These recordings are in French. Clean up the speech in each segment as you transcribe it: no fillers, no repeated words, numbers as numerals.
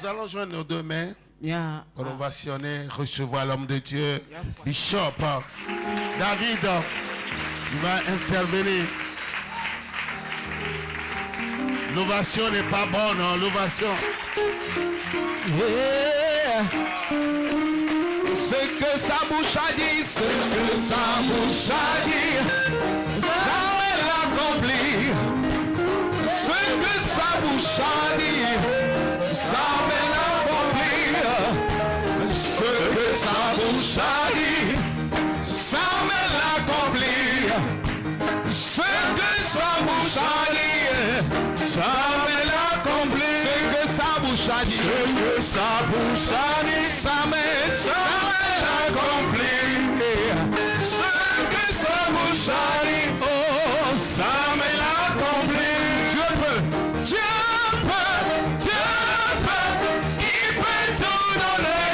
Nous allons joindre nos deux mains pour ovationner, recevoir l'homme de Dieu, Bishop David. Il va intervenir. L'ovation n'est pas bonne, hein, l'ovation. Ce que sa bouche a dit, ce que sa bouche a dit, ça va l'accomplir. Ce que sa bouche a dit, ça va l'accomplir. Ce que sa bouche a dit, ça va l'accomplir. Ce que sa bouche a dit, ça va l'accomplir. Ce que sa bouche a dit, ce que sa bouche a dit, ça va l'accomplir. Ce que sa bouche a dit, oh, ça va l'accomplir. Dieu peut, Dieu peut, Dieu peut, il peut tout donner.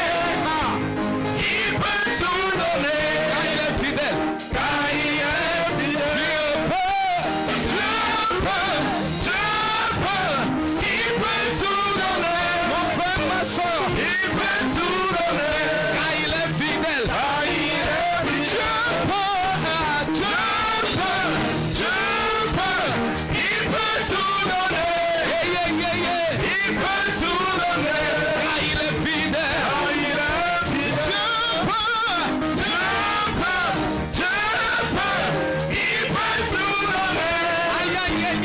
Il peut tout donner. Car il est fidèle. Car il est fidèle. Dieu peut, Dieu peut, Dieu peut, il peut tout donner. Mon frère, ma soeur, il peut tout donner. Car il est fidèle. Car il est fidèle. Dieu peut, Dieu peut, Dieu peut, il peut tout donner. Yeah, yeah, yeah, yeah. Il peut tout donner. Car il est fidèle. Car il est fidèle. Dieu peut, Dieu peut, Dieu peut, il peut tout donner. Aïe, aïe, aïe, aïe.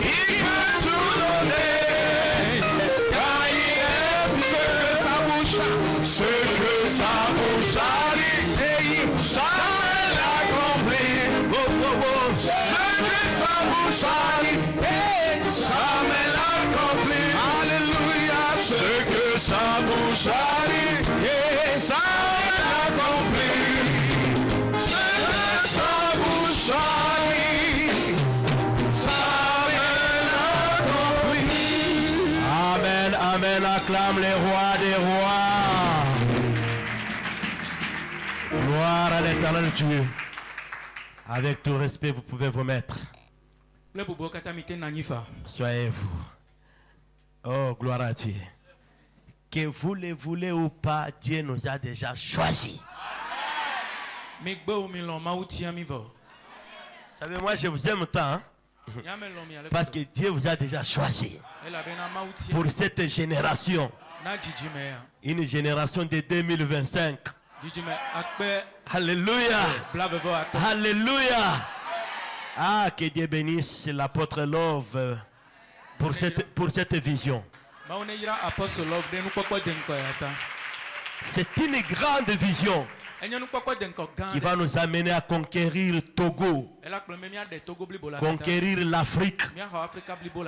Il peut tout donner. Car il est fidèle. Ce que sa bouche a dit, et ça va l'accomplir. Oh, oh, oh. Ce que sa bouche a dit, et ça va l'accomplir. Alléluia. Ce que sa bouche a dit, et ça va l'accomplir. Ce que sa bouche a dit, ça va l'accomplir. Amen, amen, acclame les rois des rois. Gloire à l'éternel Dieu. Avec tout respect, vous pouvez vous mettre. Soyez-vous. Oh, gloire à Dieu. Que vous le voulez ou pas, Dieu nous a déjà choisis. Vous savez, moi je vous aime tant. Hein? Parce que Dieu vous a déjà choisi pour cette génération. Une génération de 2025. Alléluia. Alléluia. Ah, que Dieu bénisse l'apôtre Love pour cette vision. C'est une grande vision qui va nous amener à conquérir Togo, conquérir l'Afrique,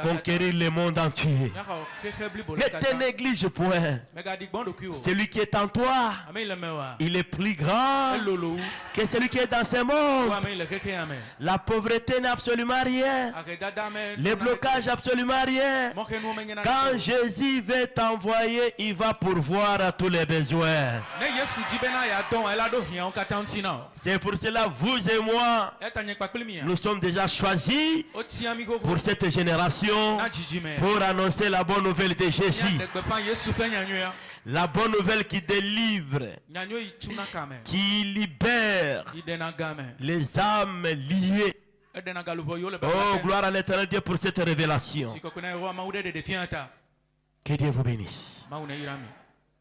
conquérir le monde entier. Ne te néglige point. Celui qui est en toi, il est plus grand que celui qui est dans ce monde. La pauvreté n'a absolument rien. Le blocage absolument rien. Quand Jésus veut t'envoyer, il va pourvoir à tous les besoins. C'est pour cela, vous et moi, nous sommes déjà choisis pour cette génération, pour annoncer la bonne nouvelle de Jésus. La bonne nouvelle qui délivre, qui libère les âmes liées. Oh, gloire à l'éternel Dieu pour cette révélation. Que Dieu vous bénisse.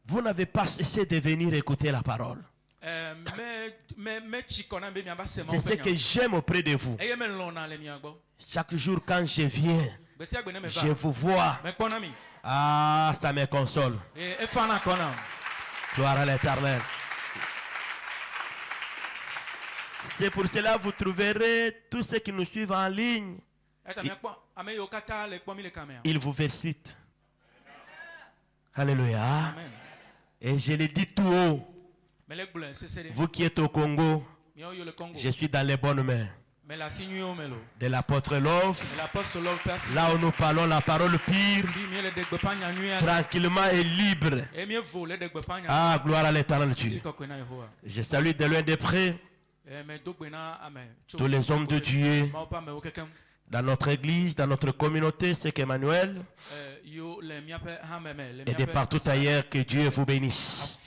Vous n'avez pas cessé de venir écouter la parole. C'est ce que j'aime auprès de vous. Chaque jour quand je viens, je vous vois. Ah, ça me console. Gloire à l'éternel. C'est pour cela que vous trouverez tous ceux qui nous suivent en ligne. Ils vous félicitent. Alléluia. Amen. Et je le dis tout haut. Vous qui êtes au Congo, je suis dans les bonnes mains de l'apôtre Love. Là où nous parlons la parole pure, tranquillement et libre. Ah, gloire à l'éternel Dieu. Je salue de loin de près tous les hommes de Dieu dans notre église, dans notre communauté, c'est qu'Emmanuel et de partout ailleurs, que Dieu vous bénisse.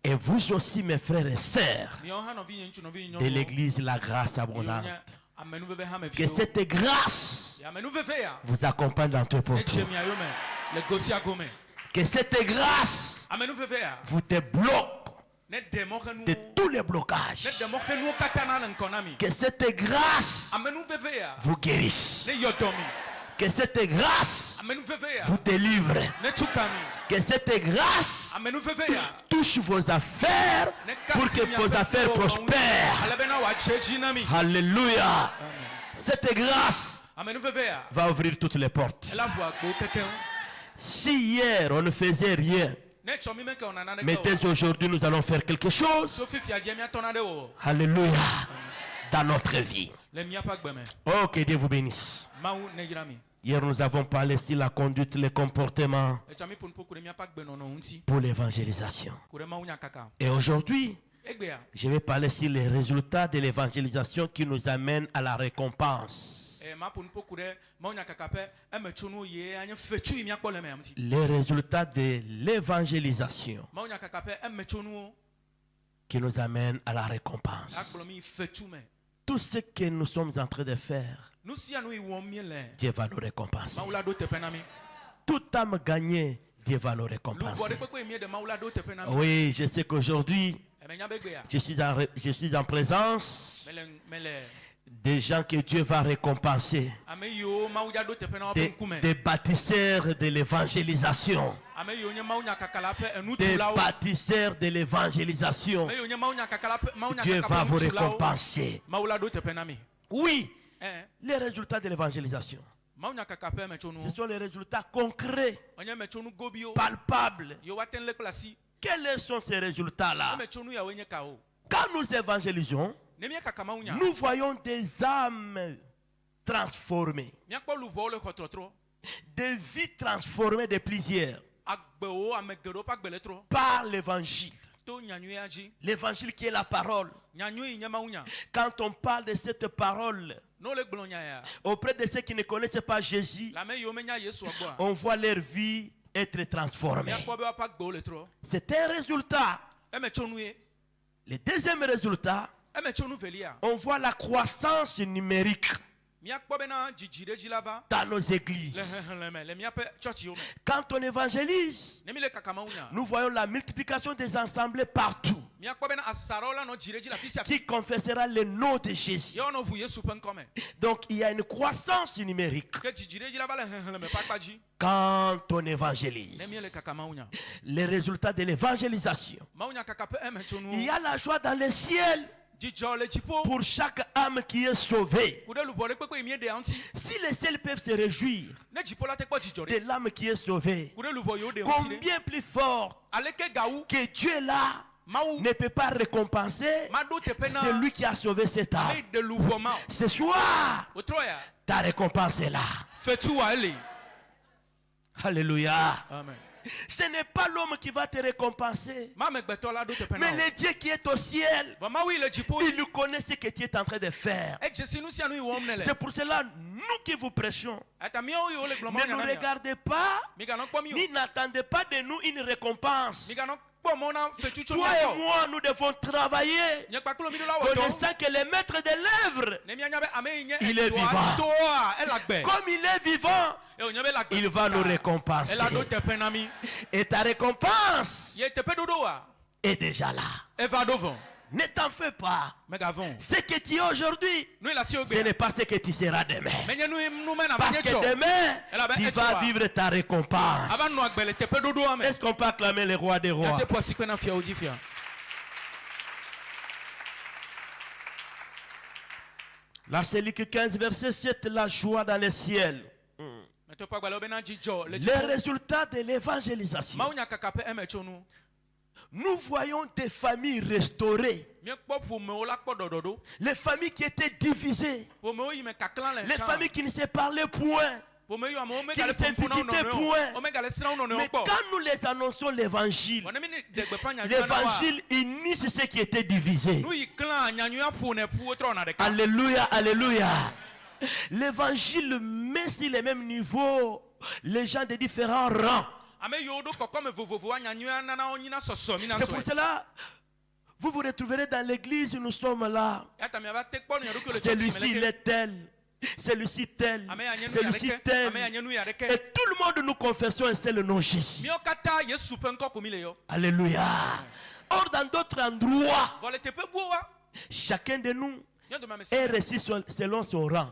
Et vous aussi, mes frères et sœurs de l'église La Grâce Abondante, que cette grâce vous accompagne dans tout pour tout. Que cette grâce vous débloque de tous les blocages. Que cette grâce vous guérisse. Que cette grâce vous délivre. Que cette grâce touche vos affaires pour que vos affaires prospèrent. Alléluia. Cette grâce va ouvrir toutes les portes. Si hier on ne faisait rien, mais dès aujourd'hui nous allons faire quelque chose. Alléluia. Dans notre vie. Oh, que Dieu vous bénisse. Hier nous avons parlé sur la conduite, le comportement pour l'évangélisation. Et aujourd'hui, je vais parler sur les résultats de l'évangélisation qui nous amènent à la récompense. Les résultats de l'évangélisation qui nous amènent à la récompense. Tout ce que nous sommes en train de faire, Dieu va nous récompenser. Toute âme gagnée, Dieu va nous récompenser. Oui, je sais qu'aujourd'hui, je suis en présence des gens que Dieu va récompenser, des bâtisseurs de l'évangélisation, des bâtisseurs de l'évangélisation. Dieu va vous récompenser. Oui, les résultats de l'évangélisation, ce sont les résultats concrets, palpables. Quels sont ces résultats-là? Quand nous évangélisons, nous voyons des âmes transformées, des vies transformées de plusieurs par l'évangile. L'évangile qui est la parole. Quand on parle de cette parole auprès de ceux qui ne connaissent pas Jésus, on voit leur vie être transformée. C'est un résultat. Le deuxième résultat, on voit la croissance numérique dans nos églises. Quand on évangélise, nous voyons la multiplication des assemblées partout, qui confessera le nom de Jésus. Donc il y a une croissance numérique quand on évangélise. Les résultats de l'évangélisation, il y a la joie dans le ciel pour chaque âme qui est sauvée. Si les ciels peuvent se réjouir de l'âme qui est sauvée, combien plus fort que Dieu est là ne peut pas récompenser celui qui a sauvé cette âme. Ce soir, ta récompense est là. Alléluia. Amen. Ce n'est pas l'homme qui va te récompenser, mais le Dieu qui est au ciel. Il nous connaît ce que tu es en train de faire. C'est pour cela, nous qui vous prêchons, ne nous regardez pas, ni n'attendez pas de nous une récompense. Toi et moi, nous devons travailler, connaissant que le maître de l'œuvre, il est vivant. Comme il est vivant, il va nous récompenser. Et ta récompense est déjà là. Ne t'en fais pas. Ce que tu es aujourd'hui, ce n'est pas ce que tu seras demain. Parce que demain, tu vas vivre ta récompense. Est-ce qu'on peut acclamer le roi des rois? La Luc 15, verset 7, la joie dans le ciel. Les résultats de l'évangélisation. Nous voyons des familles restaurées. Les familles qui étaient divisées. Les familles qui ne se parlaient point. Qui ne se visitaient point. Mais quand nous les annonçons l'évangile, l'évangile unit ceux qui étaient divisés. Alléluia, alléluia. l'évangile met sur les mêmes niveaux les gens de différents rangs. C'est pour cela, vous vous retrouverez dans l'église où nous sommes là. Celui-ci, il est tel. Celui-ci tel, celui-ci tel, et tout le monde nous confessons un seul nom Jésus. Alléluia. Or dans d'autres endroits, chacun de nous est reçu selon son rang.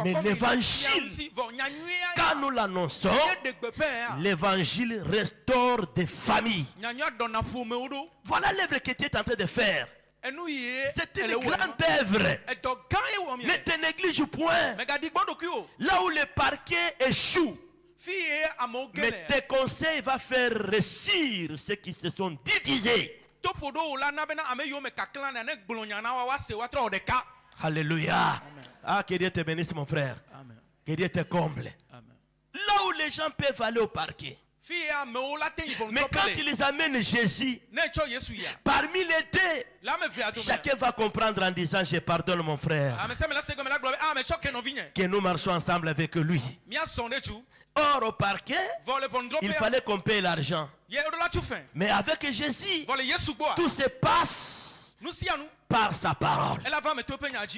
Mais l'évangile, quand nous l'annonçons, l'évangile restaure des familles. Voilà l'œuvre que tu es en train de faire. C'est une grande œuvre. Ne te néglige point. Là où le parquet échoue, mais tes conseils vont faire réussir ceux qui se sont divisés. Alléluia. Ah, que Dieu te bénisse, mon frère. Amen. Que Dieu te comble. Amen. Là où les gens peuvent aller au parquet, mais quand ils amènent Jésus, parmi les deux, chacun va comprendre en disant: je pardonne mon frère. Que nous marchons ensemble avec lui. Or au parquet, il fallait qu'on paye l'argent. Mais avec Jésus, tout se passe par sa parole.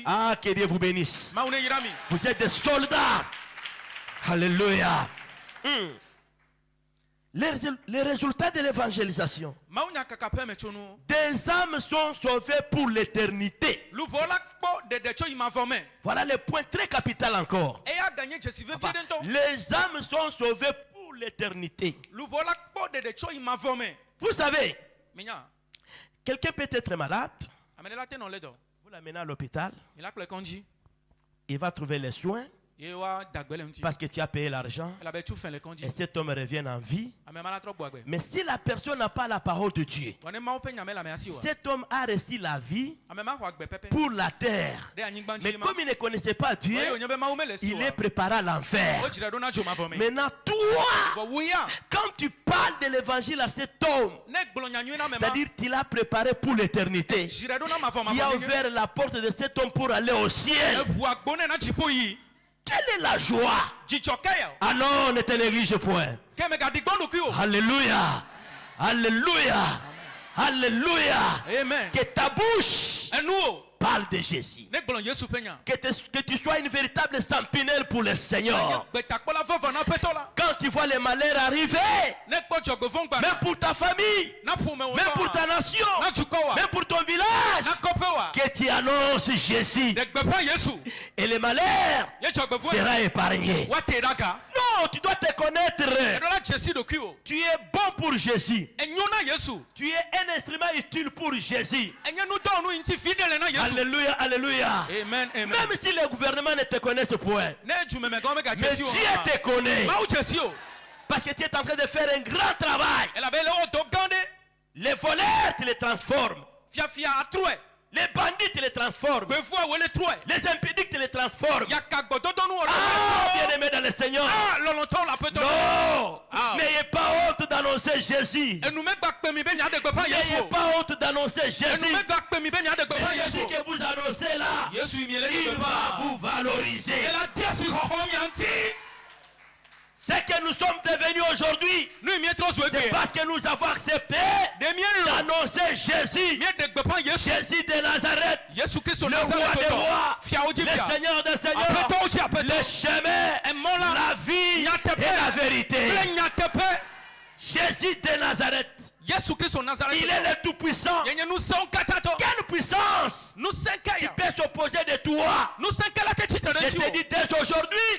Ah, que Dieu vous bénisse. Vous êtes des soldats. Alléluia. Les résultats de l'évangélisation. Des âmes sont sauvées pour l'éternité. Voilà le point très capital encore. Les âmes sont sauvées pour l'éternité. Vous savez, quelqu'un peut être malade. Vous l'amenez à l'hôpital. Il va trouver les soins. Parce que tu as payé l'argent et cet homme revient en vie. Mais si la personne n'a pas la parole de Dieu, cet homme a reçu la vie pour la terre. Mais comme il ne connaissait pas Dieu, il est préparé à l'enfer. Maintenant toi, quand tu parles de l'évangile à cet homme, c'est-à-dire qu'il a préparé pour l'éternité, tu as ouvert la porte de cet homme pour aller au ciel. Quelle est la joie? Ah non, ne te néglige point. Alléluia. Alléluia. Alléluia. Amen. Que ta bouche parle de Jésus. Que tu sois une véritable sentinelle pour le Seigneur. Quand tu vois les malheurs arriver, même pour ta famille, même pour ta nation, même pour ton village, que tu annonces Jésus. Et les malheurs seront épargnés. Non, tu dois te connaître. Tu es bon pour Jésus. Tu es un instrument utile pour Jésus. Alléluia, alléluia. Amen, amen. Même si le gouvernement ne te connaît point, mais Dieu te connaît. Parce que tu es en train de faire un grand travail. Les voleurs, tu les transformes. Les bandits, tu les transformes. Les impédiques, tu les transformes. Ah, bien-aimé dans le Seigneur. Non. N'ayez pas honte d'annoncer Jésus. N'ayez pas honte d'annoncer Jésus. Jésus que vous annoncez là, il va vous valoriser. Ce que nous sommes devenus aujourd'hui, c'est parce que nous avons accepté d'annoncer Jésus. Jésus de Nazareth, le roi des rois, le Seigneur des seigneurs, le chemin, la vie et la vérité. Jésus de Nazareth, il est le tout-puissant. Quelle puissance qui peut s'opposer de toi? Je te dis dès aujourd'hui,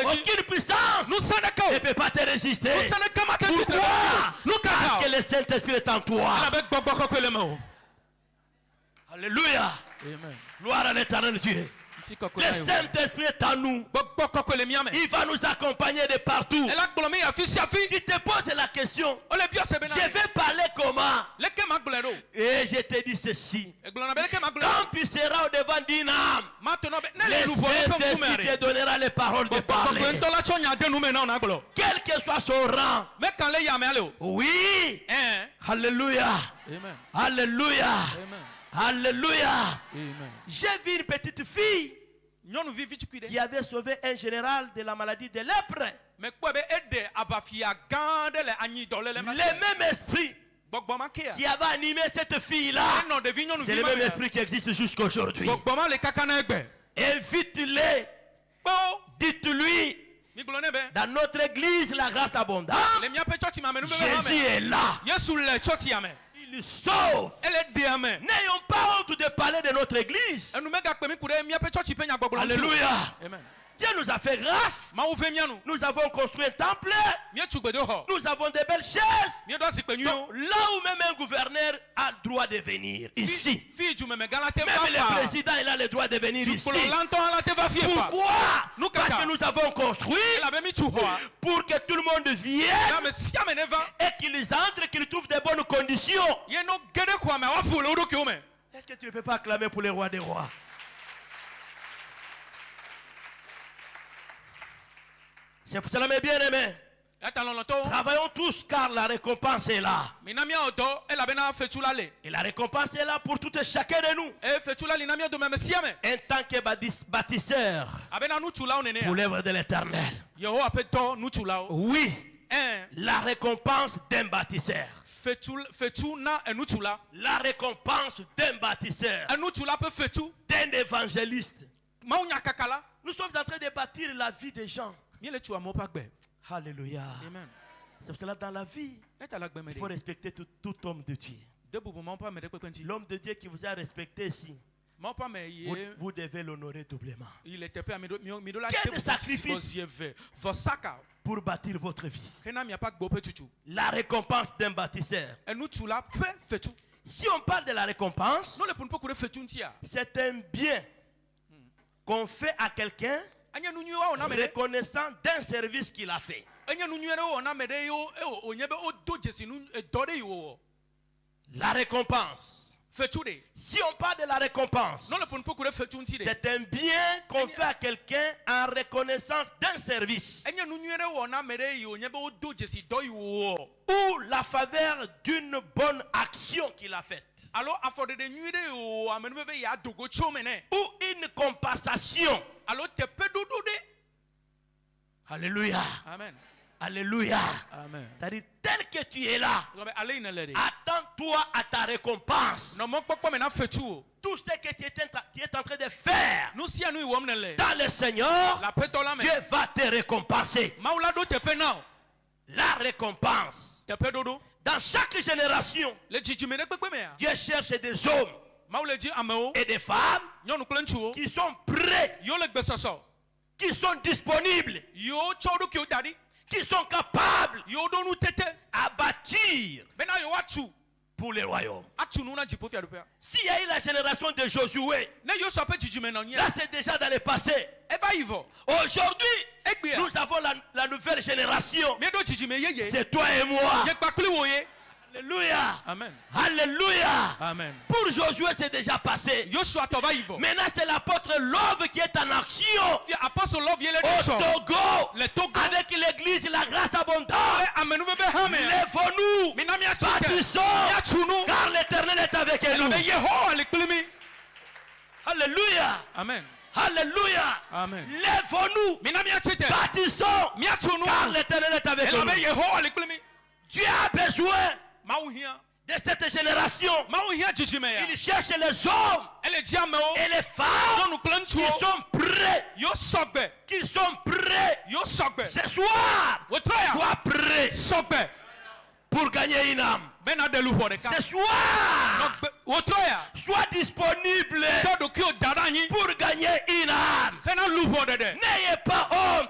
aucune puissance ne peut pas te résister. Pourquoi? Parce que le Saint-Esprit est en toi. Alléluia. Amen. Gloire à l'éternel Dieu. Le Saint-Esprit est en nous. Il va nous accompagner de partout. Tu te poses la question, je vais parler comment? Et je te dis ceci, quand tu seras au devant d'une âme, le Saint-Esprit te donnera les paroles de parler. Quel que soit son rang. Oui. Alléluia. Alléluia. Alléluia. J'ai vu une petite fille qui avait sauvé un général de la maladie de lèpre. Le même esprit qui avait animé cette fille-là, c'est le même esprit qui existe jusqu'à aujourd'hui. Invite-les, dites-lui, dans notre église, la grâce abondante, Jésus est là. Il sauve. N'ayons pas honte de parler de notre église. Alléluia. Amen. Dieu nous a fait grâce. Nous avons construit un temple. Nous avons des belles chaises. Donc, là où même un gouverneur a le droit de venir ici. Même le président il a le droit de venir ici. Pourquoi? Parce que nous avons construit pour que tout le monde vienne et qu'ils entrent, qu'ils trouvent de bonnes conditions. Est-ce que tu ne peux pas acclamer pour les rois des rois? C'est pour cela, mes bien-aimés, travaillons tous car la récompense est là. Et la récompense est là pour tout et chacun de nous. En tant que bâtisseur pour l'œuvre de l'Éternel. Oui, la récompense d'un bâtisseur. La récompense d'un bâtisseur. D'un évangéliste. Nous sommes en train de bâtir la vie des gens. Alléluia. Amen. C'est pour cela dans la vie, il faut respecter tout homme de Dieu. L'homme de Dieu qui vous a respecté ici, vous devez l'honorer doublement. Quel sacrifice pour bâtir votre vie. La récompense d'un bâtisseur. Si on parle de la récompense, c'est un bien qu'on fait à quelqu'un reconnaissant d'un service qu'il a fait. La récompense. Si on parle de la récompense, c'est un bien qu'on fait à quelqu'un en reconnaissance d'un service ou la faveur d'une bonne action qu'il a faite ou une compensation. Alléluia. Amen. Alléluia. Amen. C'est-à-dire, tel que tu es là, attends-toi à ta récompense. Tout ce que tu es en train de faire dans le Seigneur, Dieu va te récompenser. La récompense. Dans chaque génération, Dieu cherche des hommes et des femmes qui sont prêts, qui sont disponibles, qui sont capables à bâtir pour le royaume. S'il y a eu la génération de Josué, là c'est déjà dans le passé. Aujourd'hui, nous avons la nouvelle génération. C'est toi et moi. Alléluia. Amen. Alléluia. Amen. Pour Josué, c'est déjà passé. Maintenant, c'est l'apôtre Love qui est en action au Togo, avec l'église, la grâce abondante. Lèvons-nous, bâtissons, car l'Éternel est avec nous. Alléluia. Amen. Alléluia. Amen. Lèvons-nous, bâtissons, car l'Éternel est avec nous. Dieu a besoin de cette génération. Il cherche les hommes et les femmes qui sont prêts. Qui sont prêts. Ce soir, sois prêt pour gagner une âme. Ce soir, sois disponible pour gagner une âme. N'ayez pas honte.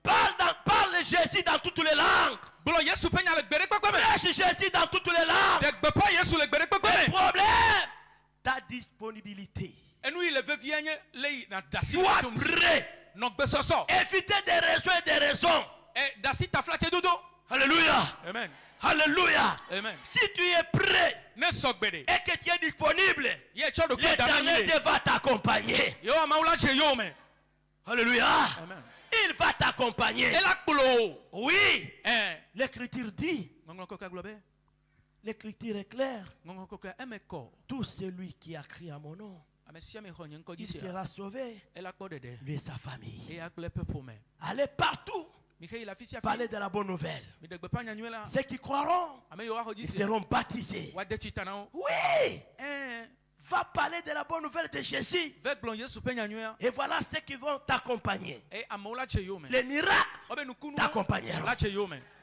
Parle Jésus dans toutes les langues. Prêche Jésus dans toutes les langues. Le problème, ta disponibilité. Sois prêt. Évitez des raisons et des raisons. Alléluia. Amen. Alléluia. Amen. Si tu es prêt et que tu es disponible, l'Éternel va t'accompagner. Alléluia. Amen. Il va t'accompagner. Oui. L'écriture dit. L'écriture est claire. Tout celui qui a crié à mon nom, il sera sauvé, lui et sa famille. Allez partout, parlez de la bonne nouvelle. Ceux qui croiront, ils seront baptisés. Oui! Va parler de la bonne nouvelle de Jésus. Et voilà ceux qui vont t'accompagner. Les miracles t'accompagneront.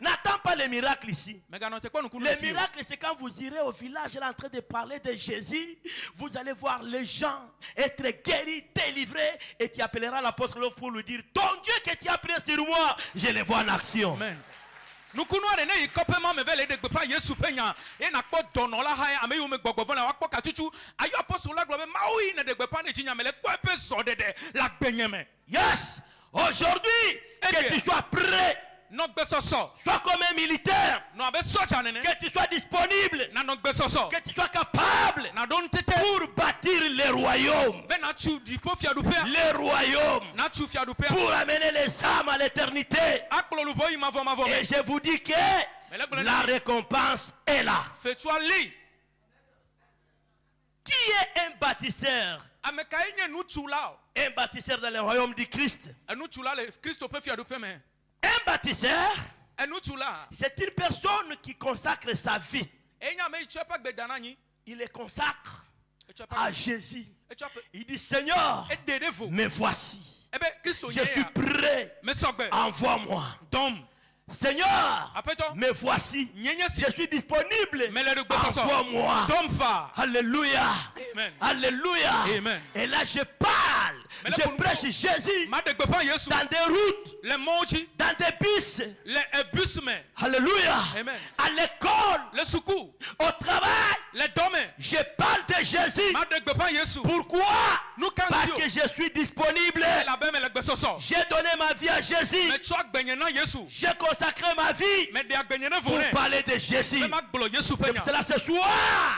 N'attends pas les miracles ici. Les miracles, c'est quand vous irez au village là, en train de parler de Jésus. Vous allez voir les gens être guéris, délivrés. Et tu appelleras l'apôtre pour lui dire: ton Dieu que tu as pris sur moi, je le vois en action. Amen. Nous connaissons les copains me veulent aider pas Yesu penya et n'a pas donné la haie à me gbogbo na wakpo katutu ayo apostle la globe maui ne de pas ne tinya me le quoi peut sortir de la benyeme. Yes, aujourd'hui que tu sois prêt. Sois comme un militaire. Que tu sois disponible. Que tu sois capable pour bâtir les royaumes. Les royaumes. Pour amener les âmes à l'éternité. Et je vous dis que la récompense est là. Qui est un bâtisseur? Un bâtisseur dans le royaume du Christ. Un bâtisseur, c'est une personne qui consacre sa vie. Il le consacre à Jésus. Il dit: Seigneur, me voici. Je suis prêt. Envoie-moi. Seigneur, me voici. Je suis disponible. Envoie-moi. Alléluia. Amen. Alléluia. Amen. Et là je parle. Je prêche Jésus dans des routes, dans des bus. Alléluia. Amen. À l'école, au travail, je parle de Jésus. Pourquoi? Parce que je suis disponible. J'ai donné ma vie à Jésus. J'ai consacré ma vie pour parler de Jésus. C'est cela ce soir.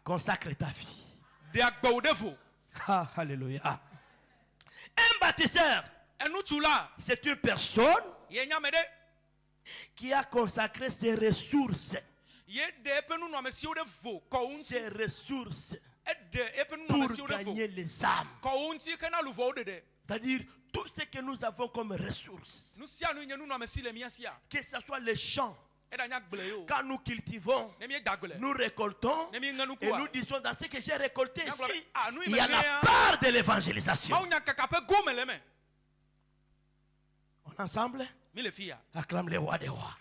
Consacre ta vie. Ah, alléluia. Un bâtisseur, c'est une personne qui a consacré ses ressources. Ses ressources pour gagner les âmes. C'est-à-dire tout ce que nous avons comme ressources. Que ce soit les champs. Quand nous cultivons, nous récoltons et nous disons: dans ce que j'ai récolté ici, il y a la part de l'évangélisation. On est ensemble? Acclame les rois des rois.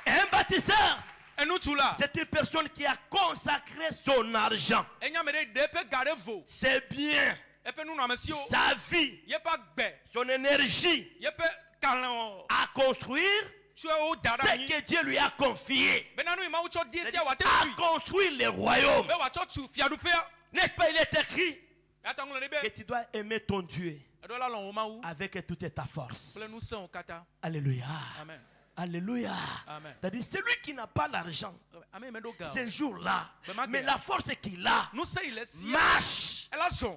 Un bâtisseur, c'est une personne qui a consacré son argent, ses biens, sa vie, son énergie à construire ce que Dieu lui a confié, à construire les royaumes. N'est-ce pas, il est écrit que tu dois aimer ton Dieu avec toute ta force. Alléluia. Amen. Alléluia. C'est-à-dire celui qui n'a pas l'argent ce jour-là, mais la force qu'il a, marche,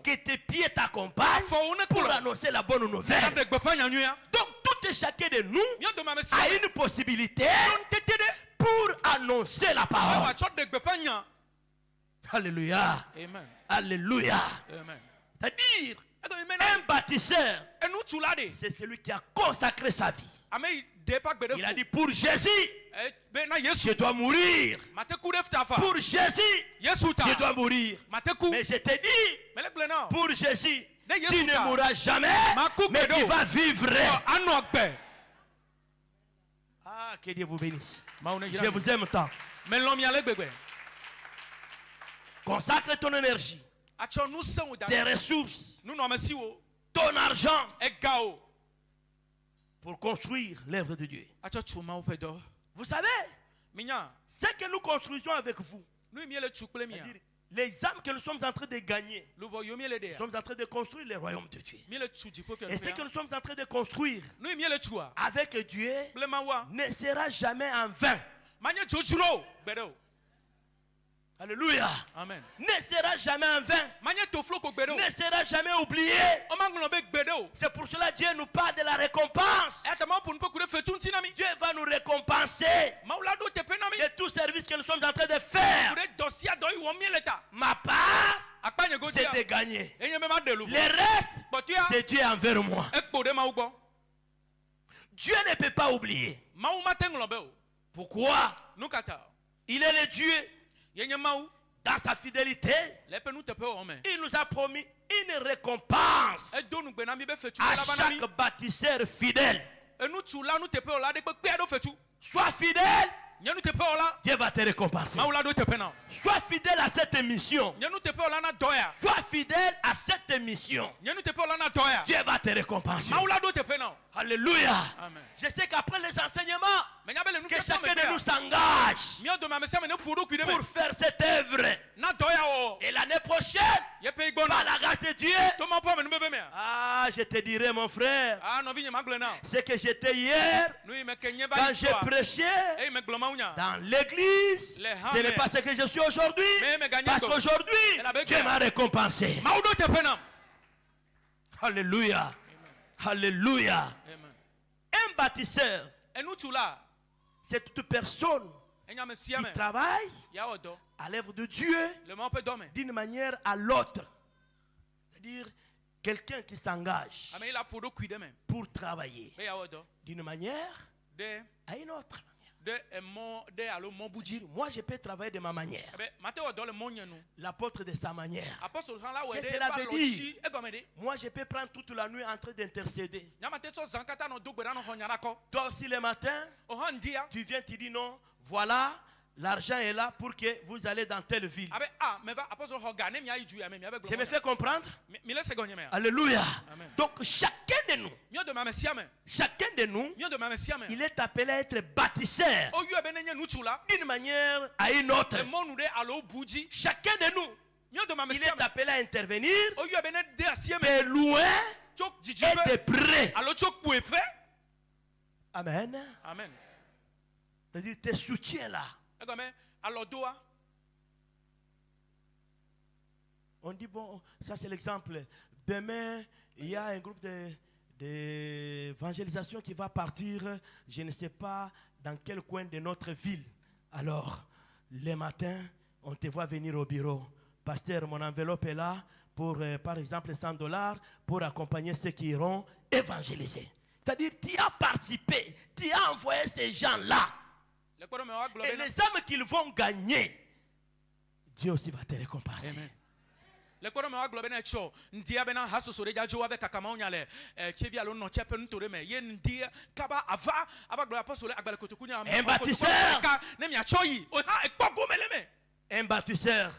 que tes pieds t'accompagnent pour annoncer la bonne nouvelle. Donc tout et chacun de nous a une possibilité pour annoncer la parole. Alléluia. Amen. Alléluia. Amen. C'est-à-dire un bâtisseur, c'est celui qui a consacré sa vie. Il a dit: pour Jésus, je dois mourir. Pour Jésus, je dois mourir. Mais je te dis, pour Jésus, tu ne mourras jamais, mais tu vas vivre. Ah, que Dieu vous bénisse. Je vous aime tant. Consacre ton énergie, tes ressources, ton argent pour construire l'œuvre de Dieu. Vous savez, ce que nous construisons avec vous, c'est-à-dire les âmes que nous sommes en train de gagner, nous sommes en train de construire le royaume de Dieu. Et ce que nous sommes en train de construire avec Dieu ne sera jamais en vain. Alléluia. Amen. Ne sera jamais en vain. Ne sera jamais oublié. C'est pour cela que Dieu nous parle de la récompense. Dieu va nous récompenser de tout service que nous sommes en train de faire Ma part, c'est de gagner. Le reste, c'est Dieu envers moi. Dieu ne peut pas oublier. Pourquoi? Il est le Dieu. Dans sa fidélité, il nous a promis une récompense à chaque bâtisseur fidèle. Sois fidèle, Dieu va te récompenser. Sois fidèle à cette mission. Sois fidèle à cette mission. Dieu va te récompenser. Alléluia. Amen. Je sais qu'après les enseignements, que chacun de nous s'engage pour faire cette œuvre. Et l'année prochaine, par la grâce de Dieu, je te dirai, mon frère, ce que j'étais hier quand j'ai prêché dans l'église. Ce n'est pas ce que je suis aujourd'hui, parce qu'aujourd'hui Dieu m'a récompensé. Alléluia. Alléluia. Un bâtisseur, c'est toute personne qui travaille à l'œuvre de Dieu d'une manière à l'autre. C'est-à-dire quelqu'un qui s'engage pour travailler d'une manière à une autre. Moi je peux travailler de ma manière, l'apôtre de sa manière. Qu'est-ce que cela veut dire? Moi je peux prendre toute la nuit en train d'intercéder. Toi aussi le matin, tu viens, tu dis non, voilà, l'argent est là pour que vous allez dans telle ville. Je me fais comprendre? Alléluia. Amen. Donc chacun de nous, il est appelé à être bâtisseur d'une manière à une autre. Chacun de nous, il est appelé à intervenir de loin et de près. Amen. Amen. C'est-à-dire tes soutiens là. On dit bon, ça c'est l'exemple. Demain, il y a un groupe d'évangélisation qui va partir, je ne sais pas dans quel coin de notre ville. Alors, le matin, on te voit venir au bureau. Pasteur, mon enveloppe est là pour, par exemple, $100 pour accompagner ceux qui iront évangéliser. C'est-à-dire, tu as participé, tu as envoyé ces gens-là. Et les âmes qu'ils vont gagner, Dieu aussi va te récompenser. Amen. Le koro me wa globe na cho ndia be na haso so reja jo ave kakama onyale chevi alo no chepe ntore me ye ndia kaba ava aba globe apostole agbale kotokunya un bâtisseur ne mi acho yi o ha ekpogo meleme un bâtisseur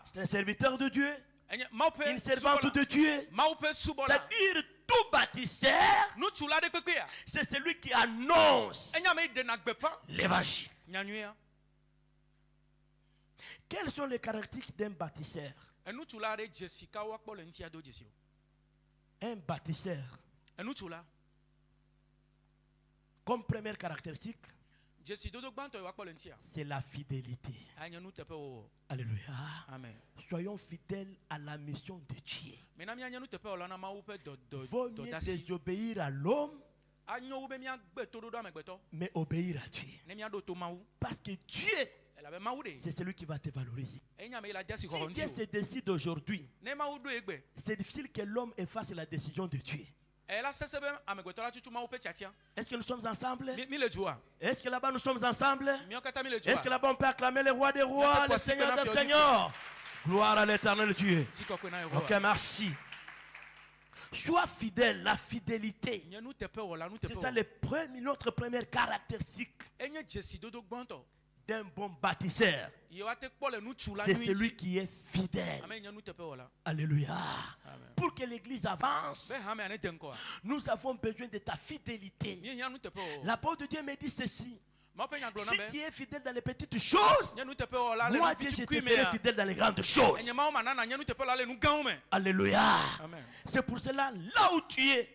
c'est un serviteur de Dieu, une servante de Dieu. C'est-à-dire tout bâtisseur, c'est celui qui annonce l'évangile. Quelles sont les caractéristiques d'un bâtisseur? Un bâtisseur, comme première caractéristique, c'est la fidélité. Alléluia. Amen. Soyons fidèles à la mission de Dieu. Vaut mieux désobéir à l'homme, mais obéir à Dieu. Parce que Dieu, c'est celui qui va te valoriser. Si Dieu se décide aujourd'hui, c'est difficile que l'homme efface la décision de Dieu. Est-ce que nous sommes ensemble? Est-ce que là-bas nous sommes ensemble? Est-ce que là-bas on peut acclamer le roi des rois, le Seigneur des seigneurs? Gloire à l'éternel Dieu. Ok, merci. Sois fidèle, la fidélité. C'est ça notre première caractéristique d'un bon bâtisseur. C'est celui qui est fidèle. Alléluia. Amen. Pour que l'église avance, nous avons besoin de ta fidélité. L'apôtre de Dieu me dit ceci: si tu es fidèle dans les petites choses, moi Dieu je te ferai fidèle dans les grandes choses. Alléluia. C'est pour cela, là où tu es,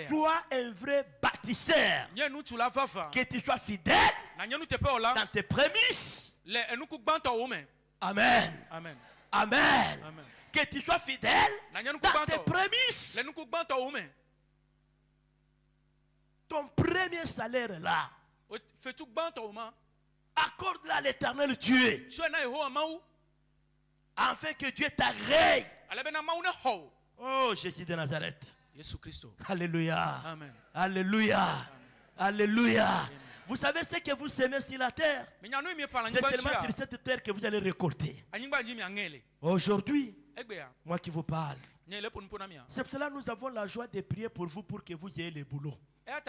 sois un vrai bâtisseur. Que tu sois fidèle dans tes prémices. Amen. Amen. Amen. Que tu sois fidèle dans tes prémices. Ton premier salaire est là. Accorde-le à l'éternel Dieu. afin que Dieu t'agrée. Oh, Jésus de Nazareth. Alléluia. Amen. Alléluia. Amen. Alléluia. Amen. Vous savez ce que vous semez sur la terre? C'est seulement sur cette terre que vous allez récolter. Aujourd'hui, moi qui vous parle, c'est pour cela que nous avons la joie de prier pour vous pour que vous ayez le boulot. Parce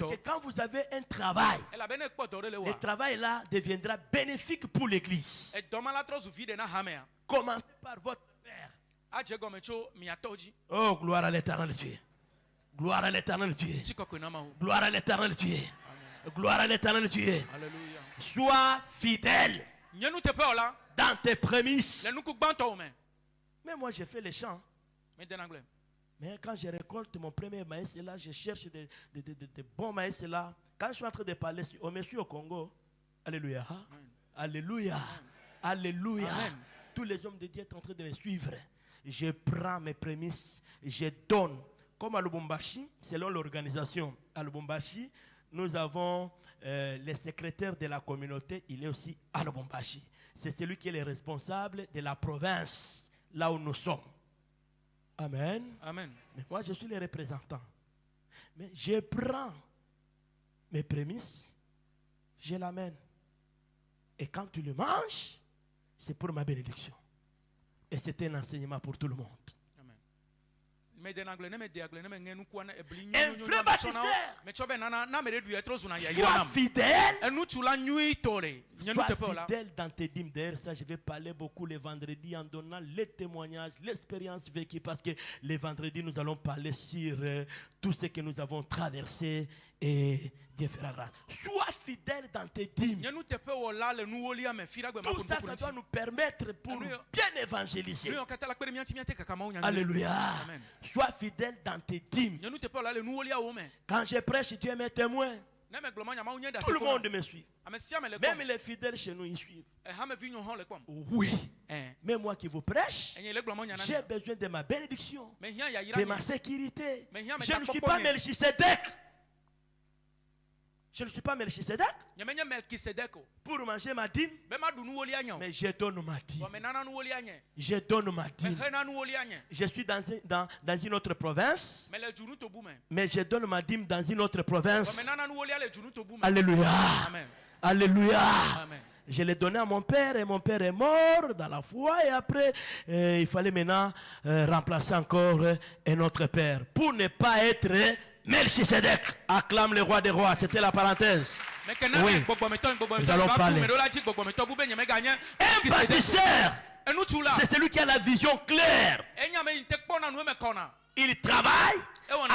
que quand vous avez un travail, le travail là deviendra bénéfique pour l'église. Commencez par votre père. Oh, gloire à l'éternel Dieu. Gloire à l'éternel Dieu. Gloire à l'éternel Dieu. Gloire à l'éternel Dieu. Sois fidèle dans tes prémices. Mais moi, j'ai fait les champs. Mais quand je récolte mon premier maïs là, je cherche des bons maïs là. Quand je suis en train de parler, on me suit au Congo. Alléluia. Alléluia. Alléluia. Tous les hommes de Dieu sont en train de me suivre. Je prends mes prémices, je donne. Comme à Lubumbashi, selon l'organisation, à Lubumbashi, nous avons le secrétaire de la communauté, il est aussi à Lubumbashi. C'est celui qui est le responsable de la province, là où nous sommes. Amen. Amen. Mais moi, je suis le représentant. Mais je prends mes prémices, je l'amène. Et quand tu le manges, c'est pour ma bénédiction. Et c'est un enseignement pour tout le monde. Un vrai bâtisseur. Sois fidèle. Sois fidèle dans tes dîmes. D'ailleurs, ça, je vais parler beaucoup les vendredis en donnant les témoignages, l'expérience vécue. Parce que les vendredis, nous allons parler sur tout ce que nous avons traversé. Et Dieu fera grâce. Sois fidèle dans tes dîmes. Tout ça, ça doit nous permettre pour bien évangéliser. Alléluia. Amen. Sois fidèle dans tes dîmes. Quand je prêche, Dieu est mes témoins. Tout le monde me suit. Même les fidèles chez nous, ils suivent. Oui. Mais moi qui vous prêche, j'ai besoin de ma bénédiction, de ma sécurité. Je ne suis pas Melchisedec. Je ne suis pas Melchisedec pour manger ma dîme, mais je donne ma dîme. Je donne ma dîme. Je suis dans une autre province, mais je donne ma dîme dans une autre province. Alléluia. Alléluia. Je l'ai donné à mon père et mon père est mort dans la foi et après il fallait maintenant remplacer encore un autre père pour ne pas être Melchisedec. Acclame le roi des rois. C'était la parenthèse. Oui. Nous allons parler. Un bâtisseur, c'est celui qui a la vision claire. Il travaille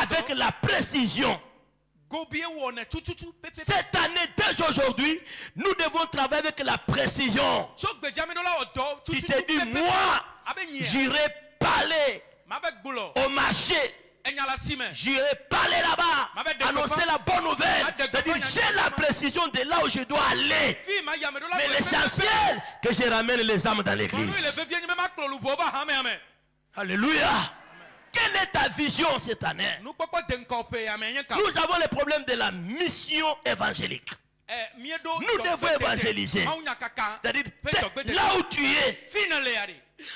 avec la précision. Cette année, dès aujourd'hui, nous devons travailler avec la précision. Tu te dis, moi, j'irai parler au marché. J'irai parler là-bas, annoncer la bonne nouvelle. C'est-à-dire, j'ai la précision de là où je dois aller. Mais l'essentiel, que je ramène les âmes dans l'église. Alléluia. Quelle est ta vision cette année? Nous avons le problème de la mission évangélique. Nous devons évangéliser. C'est-à-dire, là où tu es,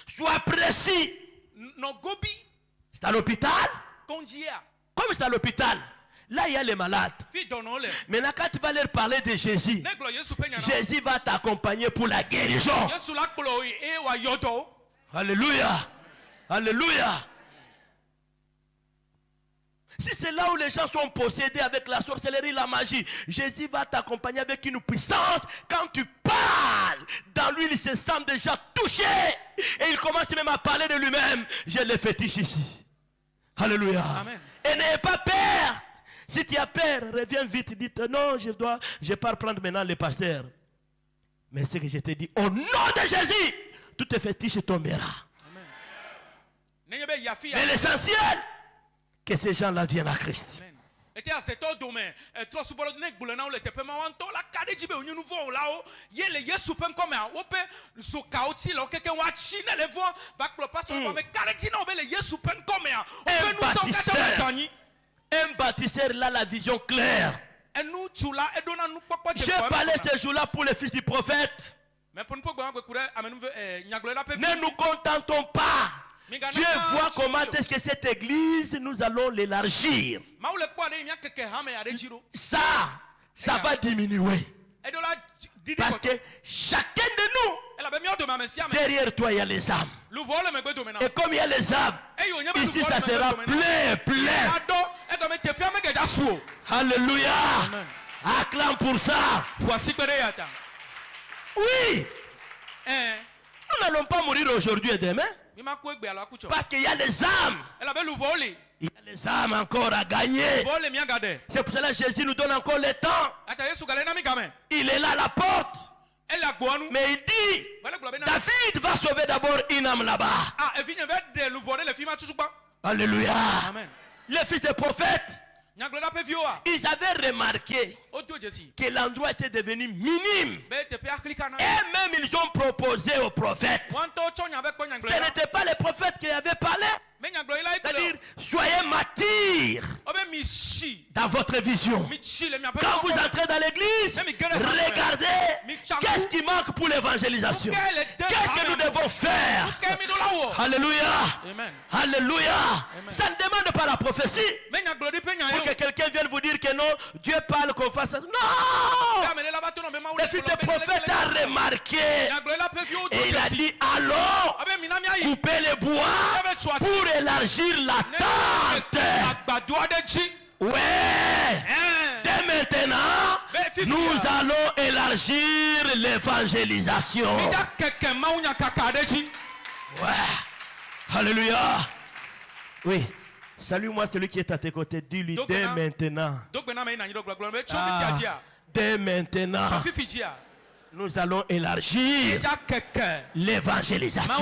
sois précis. C'est à l'hôpital. Comme c'est à l'hôpital, là il y a les malades. Maintenant quand tu vas leur parler de Jésus, Jésus va t'accompagner pour la guérison. Alléluia. Alléluia. Si c'est là où les gens sont possédés avec la sorcellerie, la magie, Jésus va t'accompagner avec une puissance. Quand tu parles, dans lui il se sent déjà touché. Et il commence même à parler de lui-même. J'ai le fétiche ici. Alléluia. Amen. Et n'ayez pas peur. Si tu as peur, reviens vite. Dites non, je pars prendre maintenant les pasteurs. Mais ce que je te dis, au nom de Jésus, tout tes fétiches tombera. Amen. Mais l'essentiel, que ces gens-là viennent à Christ. Amen. Un bâtisseur, là, la vision claire. J'ai parlé ce jour-là pour les fils du prophète. Ne nous contentons pas. Dieu voit comment est-ce que cette église, nous allons l'élargir. Ça va diminuer. Parce que chacun de nous, derrière toi, il y a les âmes. Et comme il y a les âmes, ici, ça sera plein. Alléluia. Acclame pour ça. Oui. Nous n'allons pas mourir aujourd'hui et demain. Parce qu'il y a les âmes. Il y a les âmes encore à gagner. C'est pour cela que Jésus nous donne encore le temps. Il est là à la porte. Mais il dit, David va sauver d'abord une âme là-bas. Alléluia. Les fils des prophètes, ils avaient remarqué que l'endroit était devenu minime. Et même ils ont proposé aux prophètes. Ce n'était pas les prophètes qui avaient parlé. C'est-à-dire, soyez martyrs dans votre vision. Quand vous entrez dans l'église, regardez qu'est-ce qui manque pour l'évangélisation. Qu'est-ce que nous devons faire. Alléluia. Alléluia. Ça ne demande pas la prophétie. Pour que quelqu'un vienne vous dire que non, Dieu parle qu'on fasse ça. Non. Le fils des prophètes a remarqué. Et il a dit, allons couper les bois pour élargir la tente. Ouais. Dès maintenant, nous allons élargir l'évangélisation. Ouais. Alléluia. Oui. Salue-moi celui qui est à tes côtés. Dis-lui dès maintenant. Dès maintenant. Nous allons élargir l'évangélisation.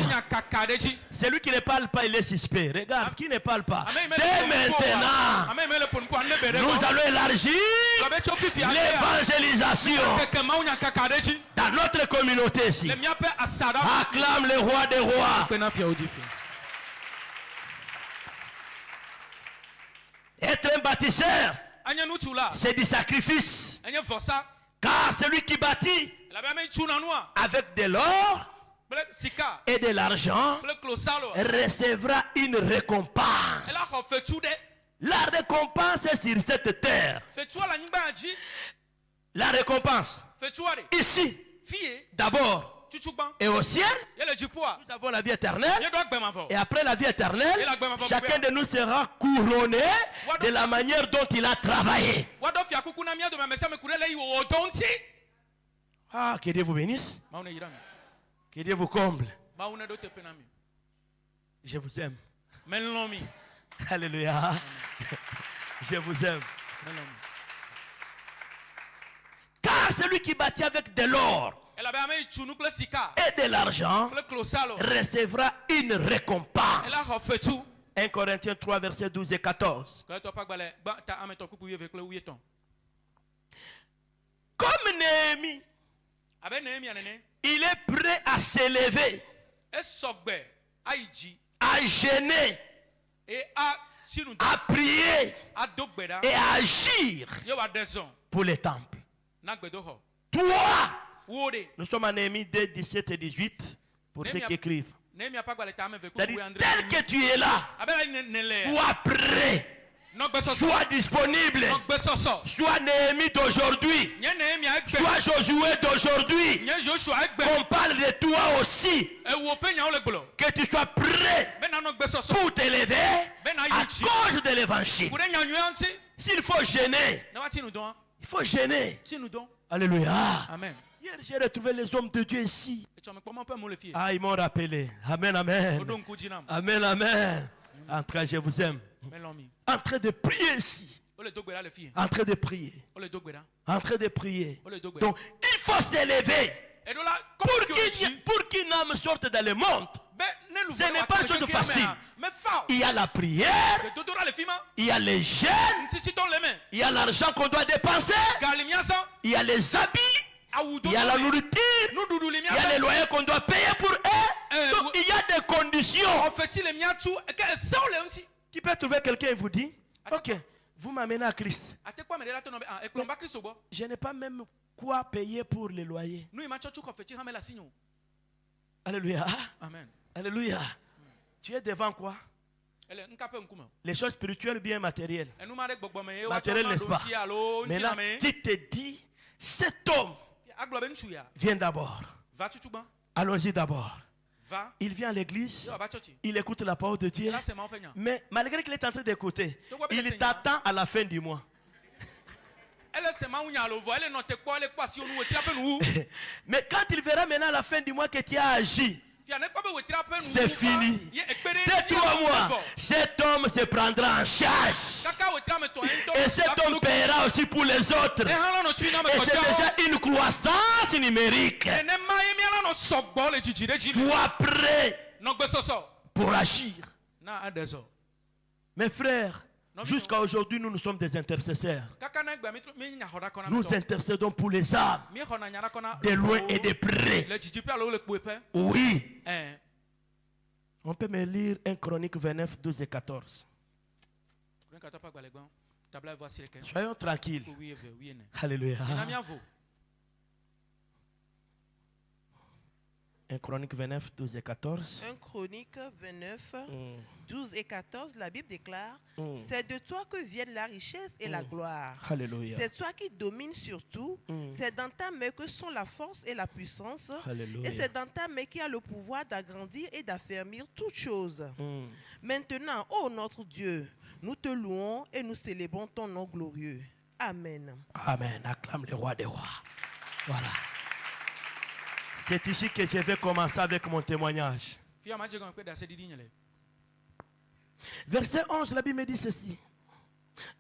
Celui qui ne parle pas, il est suspect. Regarde, qui ne parle pas. Dès maintenant, nous allons élargir l'évangélisation dans notre communauté ici. Acclame le roi des rois. Être un bâtisseur, c'est du sacrifice. Car celui qui bâtit avec de l'or et de l'argent recevra une récompense. La récompense est sur cette terre. La récompense ici, d'abord. Et au ciel, nous avons la vie éternelle. Et après la vie éternelle, chacun de nous sera couronné de la manière dont il a travaillé. Ah, que Dieu vous bénisse. Que Dieu vous comble. Je vous aime. Alléluia. Je vous aime. Car celui qui bâtit avec de l'or et de l'argent recevra une récompense. 1 Corinthiens 3, versets 12 et 14. Comme Néhémie, il est prêt à s'élever, à gêner, à prier et à agir pour les temples. Toi, nous sommes à Néhémie 2, 17 et 18 pour ceux qui écrivent. C'est-à-dire, tel que tu es là, sois prêt, sois disponible, sois Néhémie d'aujourd'hui, sois Josué d'aujourd'hui. On parle de toi aussi, que tu sois prêt pour t'élever à cause de l'évangile. S'il faut gêner, il faut gêner. Alléluia. Amen. Hier, j'ai retrouvé les hommes de Dieu ici. Ah, ils m'ont rappelé. Amen, amen. Amen, amen. En train, je vous aime. En train de prier ici. En train de prier. En train de prier. Donc, il faut s'élever. Pour qu'une âme sorte dans le monde. Ce n'est pas une chose facile. Il y a la prière, il y a les jeûnes, il y a l'argent qu'on doit dépenser, il y a les habits, il y a la nourriture, il y a les loyers qu'on doit payer pour eux. Donc il y a des conditions. Qui peut trouver quelqu'un et vous dit, ok, vous m'amenez à Christ. Je n'ai pas même quoi payer pour le loyer? Alléluia. Amen. Alléluia. Tu es devant quoi? Les choses spirituelles ou bien matérielles? Matériel, n'est-ce pas? Maintenant, tu te dis, cet homme vient d'abord. Allons-y d'abord. Il vient à l'église, il écoute la parole de Dieu, mais malgré qu'il est en train d'écouter, il t'attend à la fin du mois. Mais quand il verra maintenant à la fin du mois que tu as agi, c'est fini. Dès 3 mois, cet homme se prendra en charge. Et cet homme paiera aussi pour les autres. Et c'est déjà une croissance numérique. Sois prêt pour agir. Mes frères, jusqu'à aujourd'hui, nous sommes des intercesseurs. Nous intercédons pour les âmes, de loin et de près. Oui. On peut me lire 1 Chronique 29, 12 et 14. Soyons tranquilles. Alléluia. 1 Chronique 29, 12 et 14. 1 Chronique 29, 12 et 14, la Bible déclare, c'est de toi que viennent la richesse et la gloire. Alléluia. C'est toi qui domines sur tout. C'est dans ta main que sont la force et la puissance. Alléluia. Et c'est dans ta main qu'il y a le pouvoir d'agrandir et d'affermir toutes choses. Maintenant, ô notre Dieu, nous te louons et nous célébrons ton nom glorieux. Amen. Amen. Acclame le roi des rois. Voilà. C'est ici que je vais commencer avec mon témoignage. Verset 11, la Bible me dit ceci.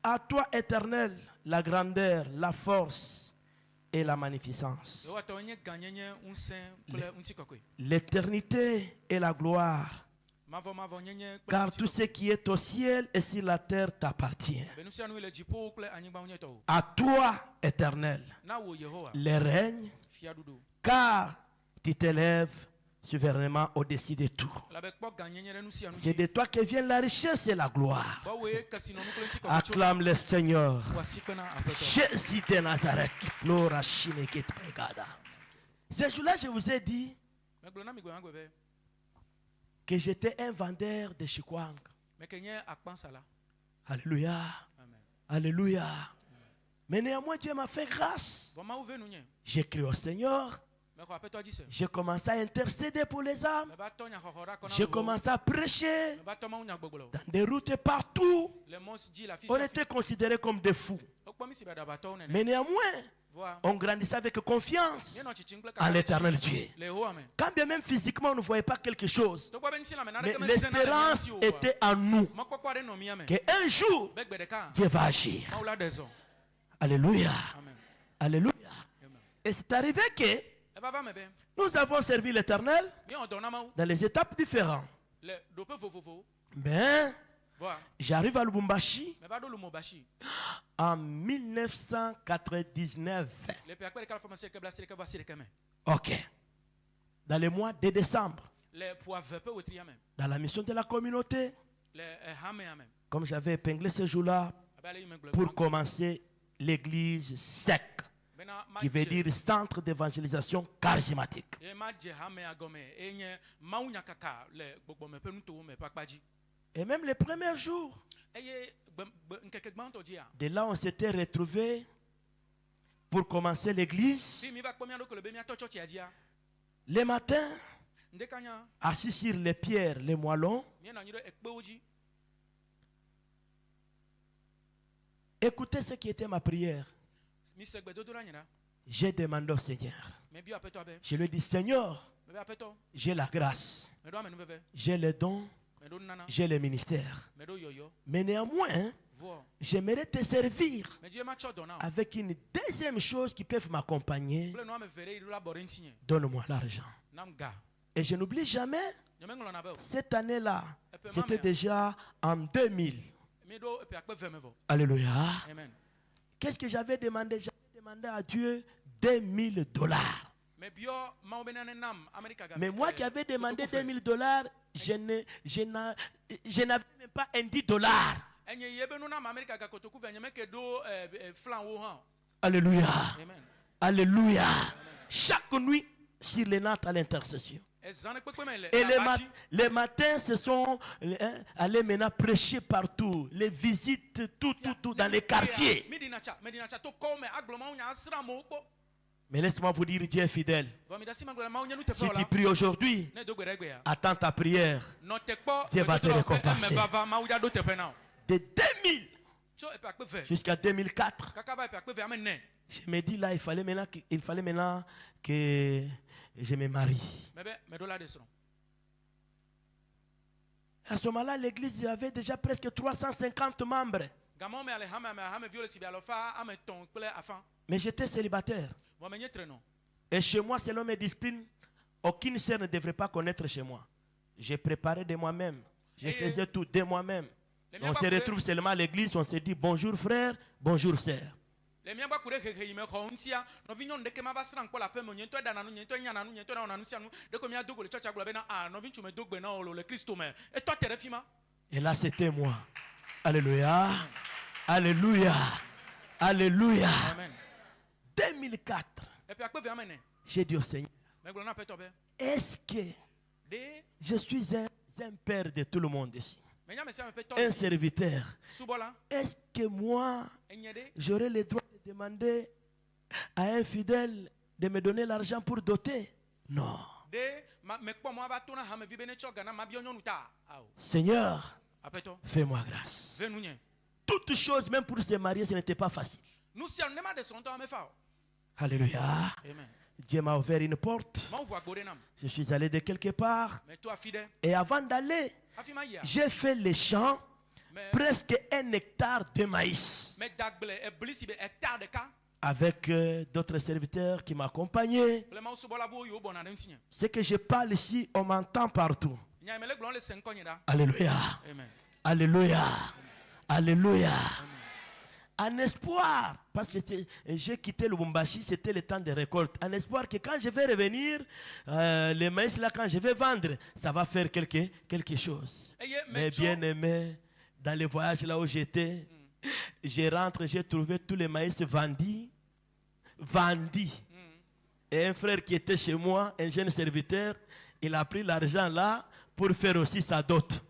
À toi, Éternel, la grandeur, la force et la magnificence. L'éternité et la gloire. Car tout ce qui est au ciel et sur la terre t'appartient. À toi, Éternel, le règne, car tu t'élèves souverainement au-dessus de tout. C'est de toi que vient la richesse et la gloire. Acclame le Seigneur. Jésus de Nazareth. Ce jour-là, je vous ai dit que j'étais un vendeur de chikwang. Alléluia. Alléluia. Mais néanmoins, Dieu m'a fait grâce. J'ai crié au Seigneur. J'ai commencé à intercéder pour les âmes. J'ai commencé à prêcher dans des routes partout. On était considérés comme des fous. Mais néanmoins, on grandissait avec confiance en l'éternel Dieu. Quand bien même physiquement on ne voyait pas quelque chose, mais l'espérance était en nous. Qu'un jour, Dieu va agir. Alléluia. Alléluia. Et c'est arrivé que nous avons servi l'Éternel dans les étapes différentes. Mais j'arrive à Lubumbashi en 1999. Ok. Dans le mois de décembre. Dans la mission de la communauté. Comme j'avais épinglé ce jour-là pour commencer l'église sec. Qui veut dire centre d'évangélisation charismatique. Et même les premiers jours, de là on s'était retrouvés pour commencer l'église. Le matin, assis sur les pierres, les moellons, écoutez ce qui était ma prière. J'ai demandé au Seigneur. Je lui ai dit, Seigneur, j'ai la grâce, j'ai les dons, j'ai le ministère. Mais néanmoins, j'aimerais te servir avec une deuxième chose qui peut m'accompagner. Donne-moi l'argent. Et je n'oublie jamais, cette année-là, c'était déjà en 2000. Alléluia. Qu'est-ce que j'avais demandé? J'avais demandé à Dieu $2000. Mais moi qui avais demandé $2000, je n'avais même pas un $10. Alléluia. Alléluia. Chaque nuit, sur les nattes à l'intercession. Et les matins, ce sont aller maintenant prêcher partout, les visites, tout, dans les quartiers. Mais laisse-moi vous dire, Dieu est fidèle. Si tu pries aujourd'hui, attends ta prière. Dieu va te récompenser. De 2000 jusqu'à 2004, je me dis là, il fallait maintenant que je me marie. À ce moment-là, l'église avait déjà presque 350 membres. Mais j'étais célibataire. Et chez moi, selon mes disciplines, aucune sœur ne devrait pas connaître chez moi. J'ai préparé de moi-même. Je faisais tout de moi-même. On se retrouve seulement à l'église, on se dit bonjour frère, bonjour sœur. Et là, c'était moi. Alléluia. Alléluia. Alléluia. 2004. J'ai dit au Seigneur, est-ce que je suis un père de tout le monde ici? Un serviteur. Est-ce que moi, j'aurais le droit de demander à un fidèle de me donner l'argent pour doter? Non. Seigneur, fais-moi grâce. Toutes choses, même pour se marier, ce n'était pas facile. Alléluia. Dieu m'a ouvert une porte. Je suis allé de quelque part. Et avant d'aller, j'ai fait les champs, presque 1 hectare de maïs. Avec d'autres serviteurs qui m'accompagnaient. Ce que je parle ici, on m'entend partout. Alléluia. Alléluia. Alléluia. En espoir, parce que j'ai quitté le Lubumbashi, c'était le temps de récolte. En espoir que quand je vais revenir, les maïs là, quand je vais vendre, ça va faire quelque chose. Mais bien aimé, dans le voyage là où j'étais, je rentre, j'ai trouvé tous les maïs vendus. Et un frère qui était chez moi, un jeune serviteur, il a pris l'argent là pour faire aussi sa dot.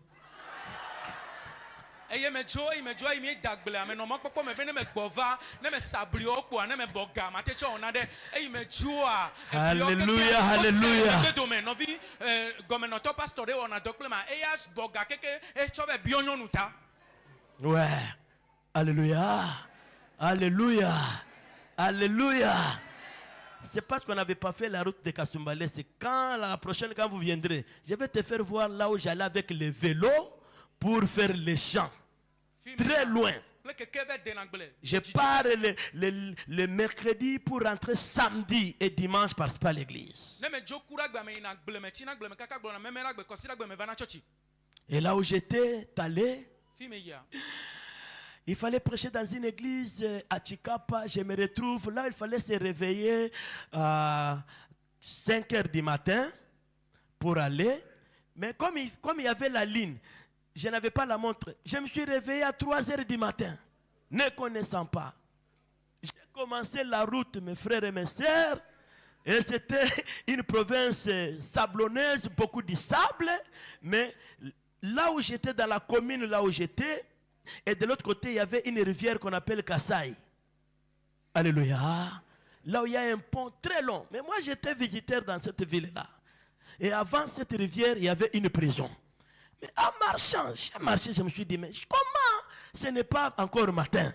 Alléluia, alléluia. Ouais. Alléluia. Alléluia. Alléluia. C'est parce qu'on n'avait pas fait la route de Kasumbalé. C'est quand la prochaine, quand vous viendrez, je vais te faire voir là où j'allais avec les vélos pour faire les champs. Très loin. Je pars le mercredi pour rentrer samedi et dimanche parce pas l'église. Et là où j'étais allé, il fallait prêcher dans une église à Chikapa. Je me retrouve là, il fallait se réveiller à 5 heures du matin pour aller. Mais comme il y avait la ligne, je n'avais pas la montre. Je me suis réveillé à 3 heures du matin, ne connaissant pas. J'ai commencé la route, mes frères et mes sœurs, et c'était une province sablonneuse, beaucoup de sable, mais là où j'étais, dans la commune là où j'étais, et de l'autre côté, il y avait une rivière qu'on appelle Kassai. Alléluia. Là où il y a un pont très long. Mais moi, j'étais visiteur dans cette ville-là. Et avant cette rivière, il y avait une prison. Mais en marchant, j'ai marché, je me suis dit, mais comment ce n'est pas encore matin?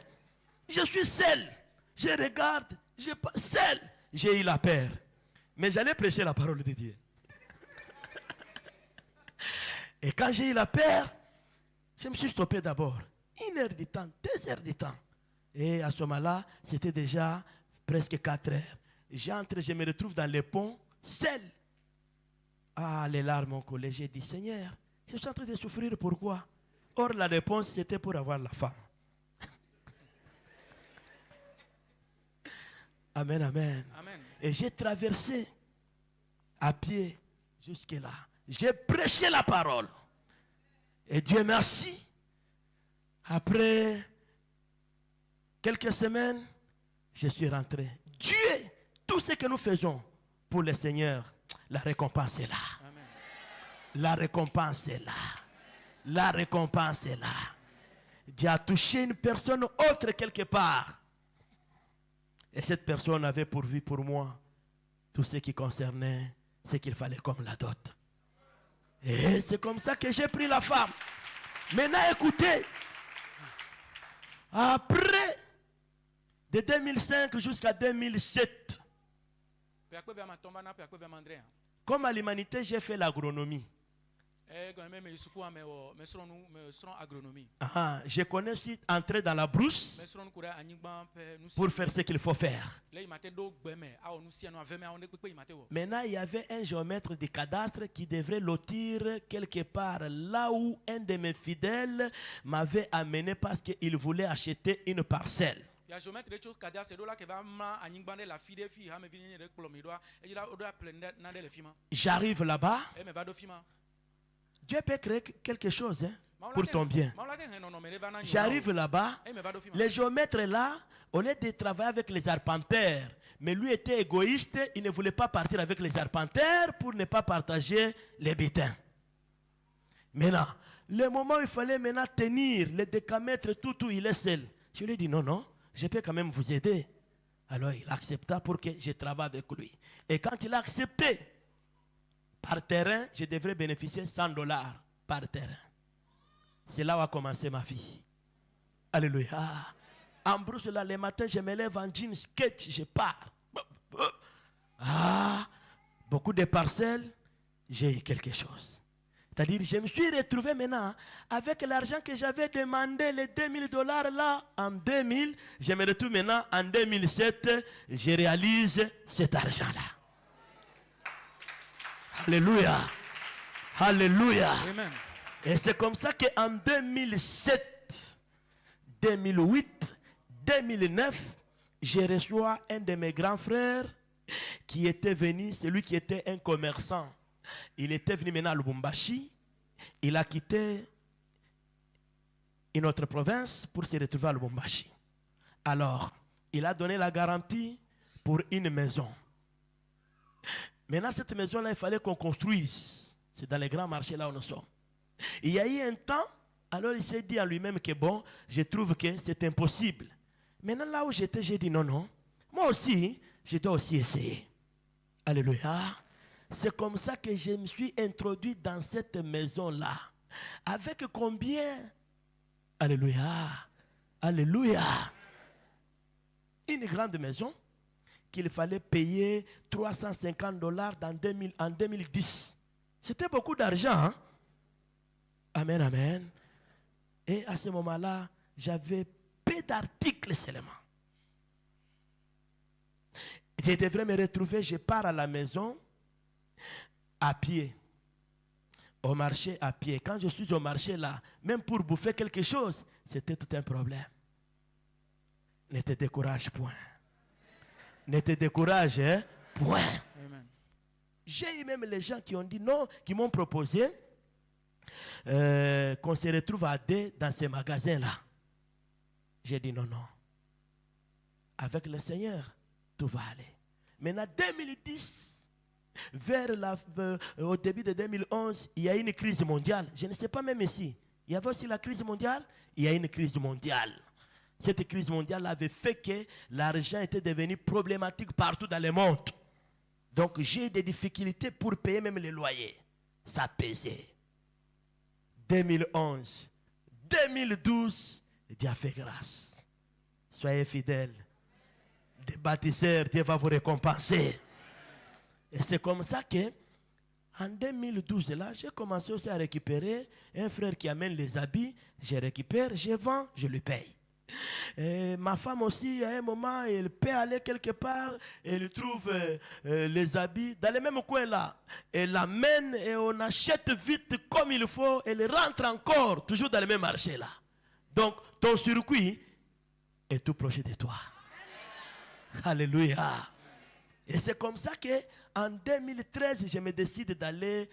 Je suis seul. Je regarde, seul. J'ai eu la peur. Mais j'allais prêcher la parole de Dieu. Et quand j'ai eu la peur, je me suis stoppé d'abord. 1 heure du temps, 2 heures du temps. Et à ce moment-là, c'était déjà presque 4 heures. J'entre, je me retrouve dans le pont, seul. Ah, les larmes ont collé. J'ai dit, Seigneur, je suis en train de souffrir, pourquoi? Or, la réponse, c'était pour avoir la femme. Amen, amen, amen. Et j'ai traversé à pied jusque là. J'ai prêché la parole. Et Dieu merci. Après quelques semaines, je suis rentré. tout ce que nous faisons pour le Seigneur, la récompense est là. Amen. La récompense est là. La récompense est là. Dieu a touché une personne autre quelque part. Et cette personne avait pourvu pour moi tout ce qui concernait ce qu'il fallait comme la dot. Et c'est comme ça que j'ai pris la femme. Maintenant, écoutez. Après, de 2005 jusqu'à 2007, comme à l'humanité, j'ai fait l'agronomie. Je connais aussi entrer dans la brousse pour faire ce qu'il faut faire. Maintenant, il y avait un géomètre du cadastre qui devrait lotir quelque part là où un de mes fidèles m'avait amené parce qu'il voulait acheter une parcelle. J'arrive là-bas. Dieu peut créer quelque chose pour ton bien. J'arrive là-bas. Le géomètre là, au lieu de travailler avec les arpenteurs, mais lui était égoïste, il ne voulait pas partir avec les arpenteurs pour ne pas partager les butins. Maintenant, le moment où il fallait maintenant tenir les décamètres, tout, il est seul. Je lui ai dit non, je peux quand même vous aider. Alors il accepta pour que je travaille avec lui. Et quand il a accepté, par terrain, je devrais bénéficier $100 par terrain. C'est là où a commencé ma vie. Alléluia. En brousse, là, le matin, je me lève en jeans, sketch, je pars. Beaucoup de parcelles, j'ai eu quelque chose. C'est-à-dire, je me suis retrouvé maintenant avec l'argent que j'avais demandé, les $2000 là, en 2000. Je me retrouve maintenant en 2007, je réalise cet argent-là. Alléluia. Alléluia. Amen. Et c'est comme ça qu'en 2007, 2008, 2009, je reçois un de mes grands frères qui était venu, celui qui était un commerçant. Il était venu maintenant à Lubumbashi. Il a quitté une autre province pour se retrouver à Lubumbashi. Alors, il a donné la garantie pour une maison. Maintenant, cette maison-là, il fallait qu'on construise. C'est dans les grands marchés là où nous sommes. Il y a eu un temps, alors il s'est dit à lui-même que bon, je trouve que c'est impossible. Maintenant, là où j'étais, j'ai dit non. Moi aussi, je dois aussi essayer. Alléluia. C'est comme ça que je me suis introduit dans cette maison-là. Avec combien? Alléluia. Alléluia. Une grande maison qu'il fallait payer $350 en 2010. C'était beaucoup d'argent. Hein? Amen, amen. Et à ce moment-là, j'avais peu d'articles seulement. Je devrais me retrouver, je pars à la maison à pied. Au marché à pied. Quand je suis au marché là, même pour bouffer quelque chose, c'était tout un problème. Ne te décourage point. Ne te décourage point. Amen. J'ai eu même les gens qui ont dit non, qui m'ont proposé qu'on se retrouve à deux dans ces magasins-là. J'ai dit non. Avec le Seigneur, tout va aller. Maintenant, 2010, au début de 2011, il y a eu une crise mondiale. Je ne sais pas même ici. Il y avait aussi la crise mondiale. Il y a eu une crise mondiale. Cette crise mondiale avait fait que l'argent était devenu problématique partout dans le monde. Donc j'ai eu des difficultés pour payer même les loyers. Ça pesait. 2011, 2012, Dieu a fait grâce. Soyez fidèles. Des bâtisseurs, Dieu va vous récompenser. Et c'est comme ça que, en 2012, là, j'ai commencé aussi à récupérer un frère qui amène les habits. Je récupère, je vends, je lui paye. Et ma femme aussi, à un moment, elle peut aller quelque part, elle trouve les habits dans le même coin là. Elle l'amène et on achète vite comme il faut. Elle rentre encore, toujours dans le même marché là. Donc, ton circuit est tout proche de toi. Alléluia. Et c'est comme ça qu'en 2013, je me décide d'aller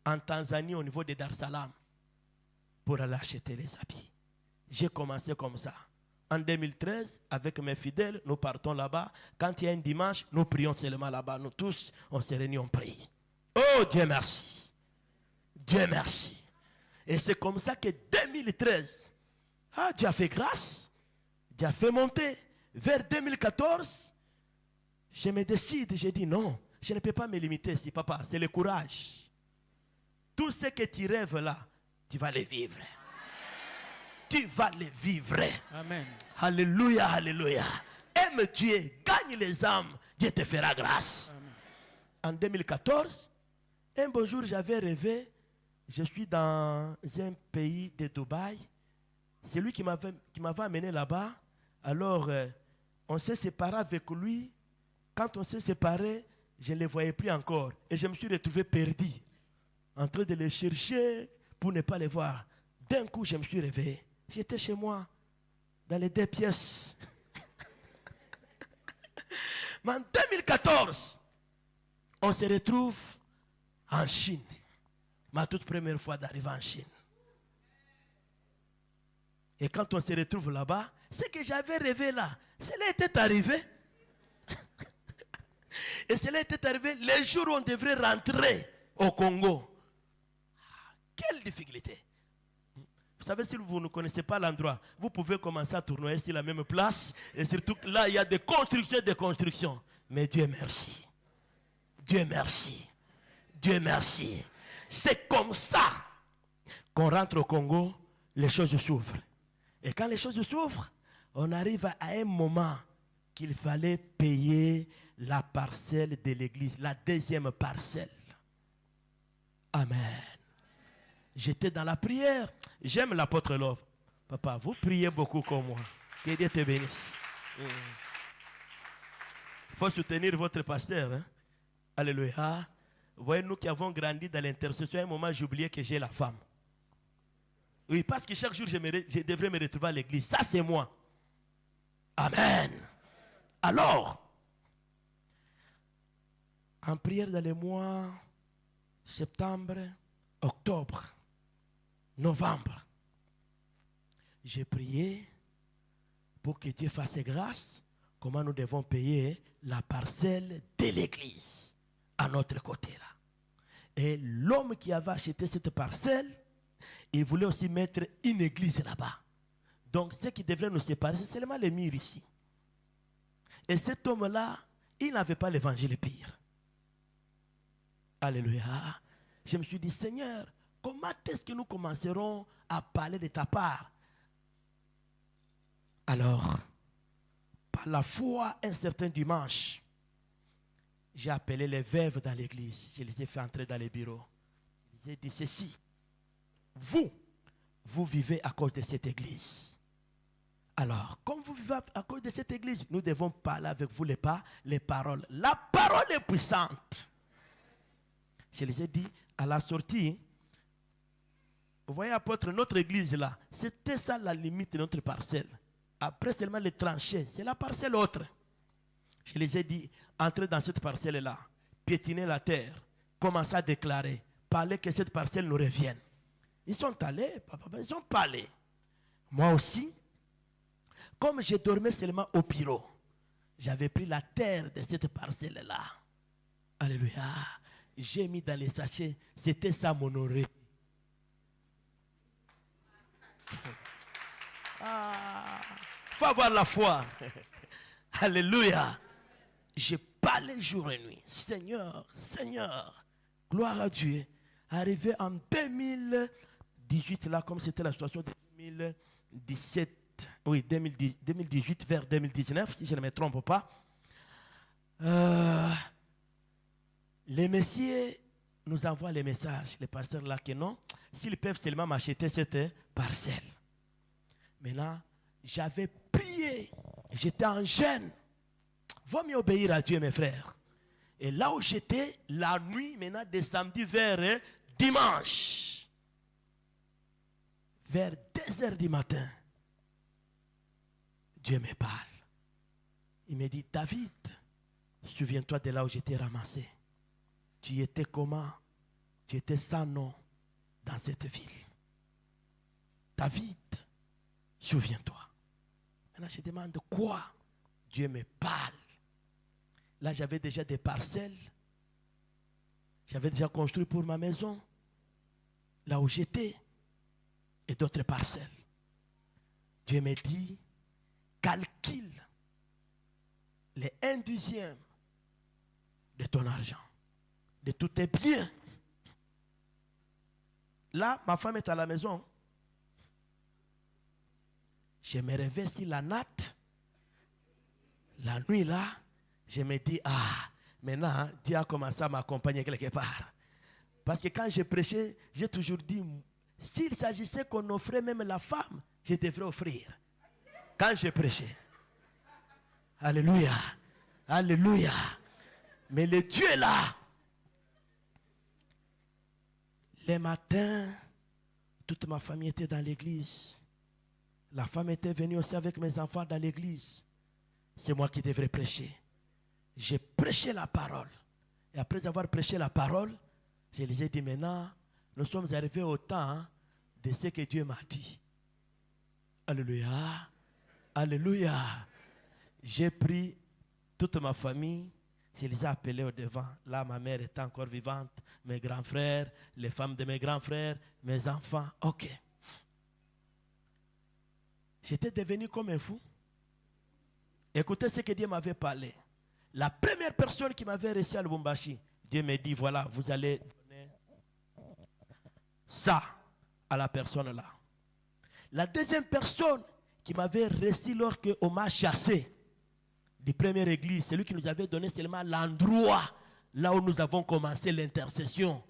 en Tanzanie au niveau de Dar es Salaam pour aller acheter les habits. J'ai commencé comme ça. En 2013, avec mes fidèles, nous partons là-bas. Quand il y a un dimanche, nous prions seulement là-bas. Nous tous, on se réunit, on prie. Oh Dieu merci. Dieu merci. Et c'est comme ça que 2013, Dieu a fait grâce. Dieu a fait monter. Vers 2014, je me décide, je dis non, je ne peux pas me limiter ici, papa, c'est le courage. Tout ce que tu rêves là, tu vas le vivre. Tu vas le vivre. Amen. Alléluia, alléluia. Aime Dieu, gagne les âmes, Dieu te fera grâce. Amen. En 2014, un beau jour, j'avais rêvé, je suis dans un pays de Dubaï. C'est lui qui m'avait amené là-bas. Alors, on s'est séparé avec lui. Quand on s'est séparé, je ne le voyais plus encore. Et je me suis retrouvé perdu, en train de les chercher pour ne pas les voir. D'un coup, je me suis réveillé. J'étais chez moi, dans les 2 pièces. Mais en 2014, on se retrouve en Chine. Ma toute première fois d'arriver en Chine. Et quand on se retrouve là-bas, ce que j'avais rêvé là, cela était arrivé. Et cela était arrivé les jours où on devrait rentrer au Congo. Quelle difficulté! Vous savez, si vous ne connaissez pas l'endroit, vous pouvez commencer à tourner sur la même place. Et surtout là, il y a des constructions. Mais Dieu merci. Dieu merci. Dieu merci. C'est comme ça qu'on rentre au Congo, les choses s'ouvrent. Et quand les choses s'ouvrent, on arrive à un moment qu'il fallait payer la parcelle de l'église, la 2e parcelle. Amen. J'étais dans la prière. J'aime l'apôtre Love. Papa, vous priez beaucoup comme moi. Que Dieu te bénisse. Il faut soutenir votre pasteur. Hein? Alléluia. Vous voyez, nous qui avons grandi dans l'intercession, à un moment, j'oubliais que j'ai la femme. Oui, parce que chaque jour, je devrais me retrouver à l'église. Ça, c'est moi. Amen. Alors, en prière dans les mois septembre, octobre, novembre, j'ai prié pour que Dieu fasse grâce. Comment nous devons payer la parcelle de l'église à notre côté là. Et l'homme qui avait acheté cette parcelle, il voulait aussi mettre une église là-bas. Donc ce qui devrait nous séparer, c'est seulement les murs ici. Et cet homme-là, il n'avait pas l'évangile pire. Alléluia. Je me suis dit, Seigneur, comment est-ce que nous commencerons à parler de ta part? Alors, par la foi, un certain dimanche, j'ai appelé les veuves dans l'église. Je les ai fait entrer dans les bureaux. Je les ai dit ceci. Vous vivez à cause de cette église. Alors, comme vous vivez à cause de cette église, nous devons parler avec vous les paroles. La parole est puissante. Je les ai dit, à la sortie, vous voyez, apôtre, notre église là, c'était ça la limite de notre parcelle. Après seulement les tranchées, c'est la parcelle autre. Je les ai dit, entrez dans cette parcelle-là, piétinez la terre, commencez à déclarer, parlez que cette parcelle nous revienne. Ils sont allés, papa, ils ont parlé. Moi aussi, comme je dormais seulement au bureau, j'avais pris la terre de cette parcelle-là. Alléluia. J'ai mis dans les sachets, c'était ça mon oreille. Faut avoir la foi. Alléluia. Je parlais jour et nuit. Seigneur, Seigneur, gloire à Dieu. Arrivé en 2018, là, comme c'était la situation de 2017, oui, 2018 vers 2019, si je ne me trompe pas, les messieurs nous envoient les messages, les pasteurs là, que non, s'ils peuvent seulement m'acheter cette parcelle. Maintenant, j'avais prié, j'étais en jeûne. Vaut mieux obéir à Dieu, mes frères. Et là où j'étais, la nuit, maintenant, de samedi vers dimanche, vers 2h du matin, Dieu me parle. Il me dit, David, souviens-toi de là où j'étais ramassé. Tu étais comment? Tu étais sans nom dans cette ville. David, souviens-toi. Maintenant, je demande quoi? Dieu me parle. Là, j'avais déjà des parcelles. J'avais déjà construit pour ma maison, là où j'étais, et d'autres parcelles. Dieu me dit, calcule les 1/10 de ton argent, de tous tes biens. Là, ma femme est à la maison. Je me réveille sur la natte. La nuit là, je me dis, maintenant, Dieu a commencé à m'accompagner quelque part. Parce que quand je prêchais, j'ai toujours dit, s'il s'agissait qu'on offrait même la femme, je devrais offrir. Quand je prêchais. Alléluia. Alléluia. Mais le Dieu est là. Les matins, toute ma famille était dans l'église. La femme était venue aussi avec mes enfants dans l'église. C'est moi qui devrais prêcher. J'ai prêché la parole. Et après avoir prêché la parole, je les ai dit maintenant, nous sommes arrivés au temps de ce que Dieu m'a dit. Alléluia. Alléluia. J'ai pris toute ma famille, je les ai appelés au devant. Là, ma mère était encore vivante, mes grands frères, les femmes de mes grands frères, mes enfants. Ok. J'étais devenu comme un fou. Écoutez ce que Dieu m'avait parlé. La première personne qui m'avait reçu à Lubumbashi, Dieu me dit, voilà, vous allez donner ça à la personne là. La deuxième personne qui m'avait reçu lorsqu'on m'a chassé de première église, c'est lui qui nous avait donné seulement l'endroit là où nous avons commencé l'intercession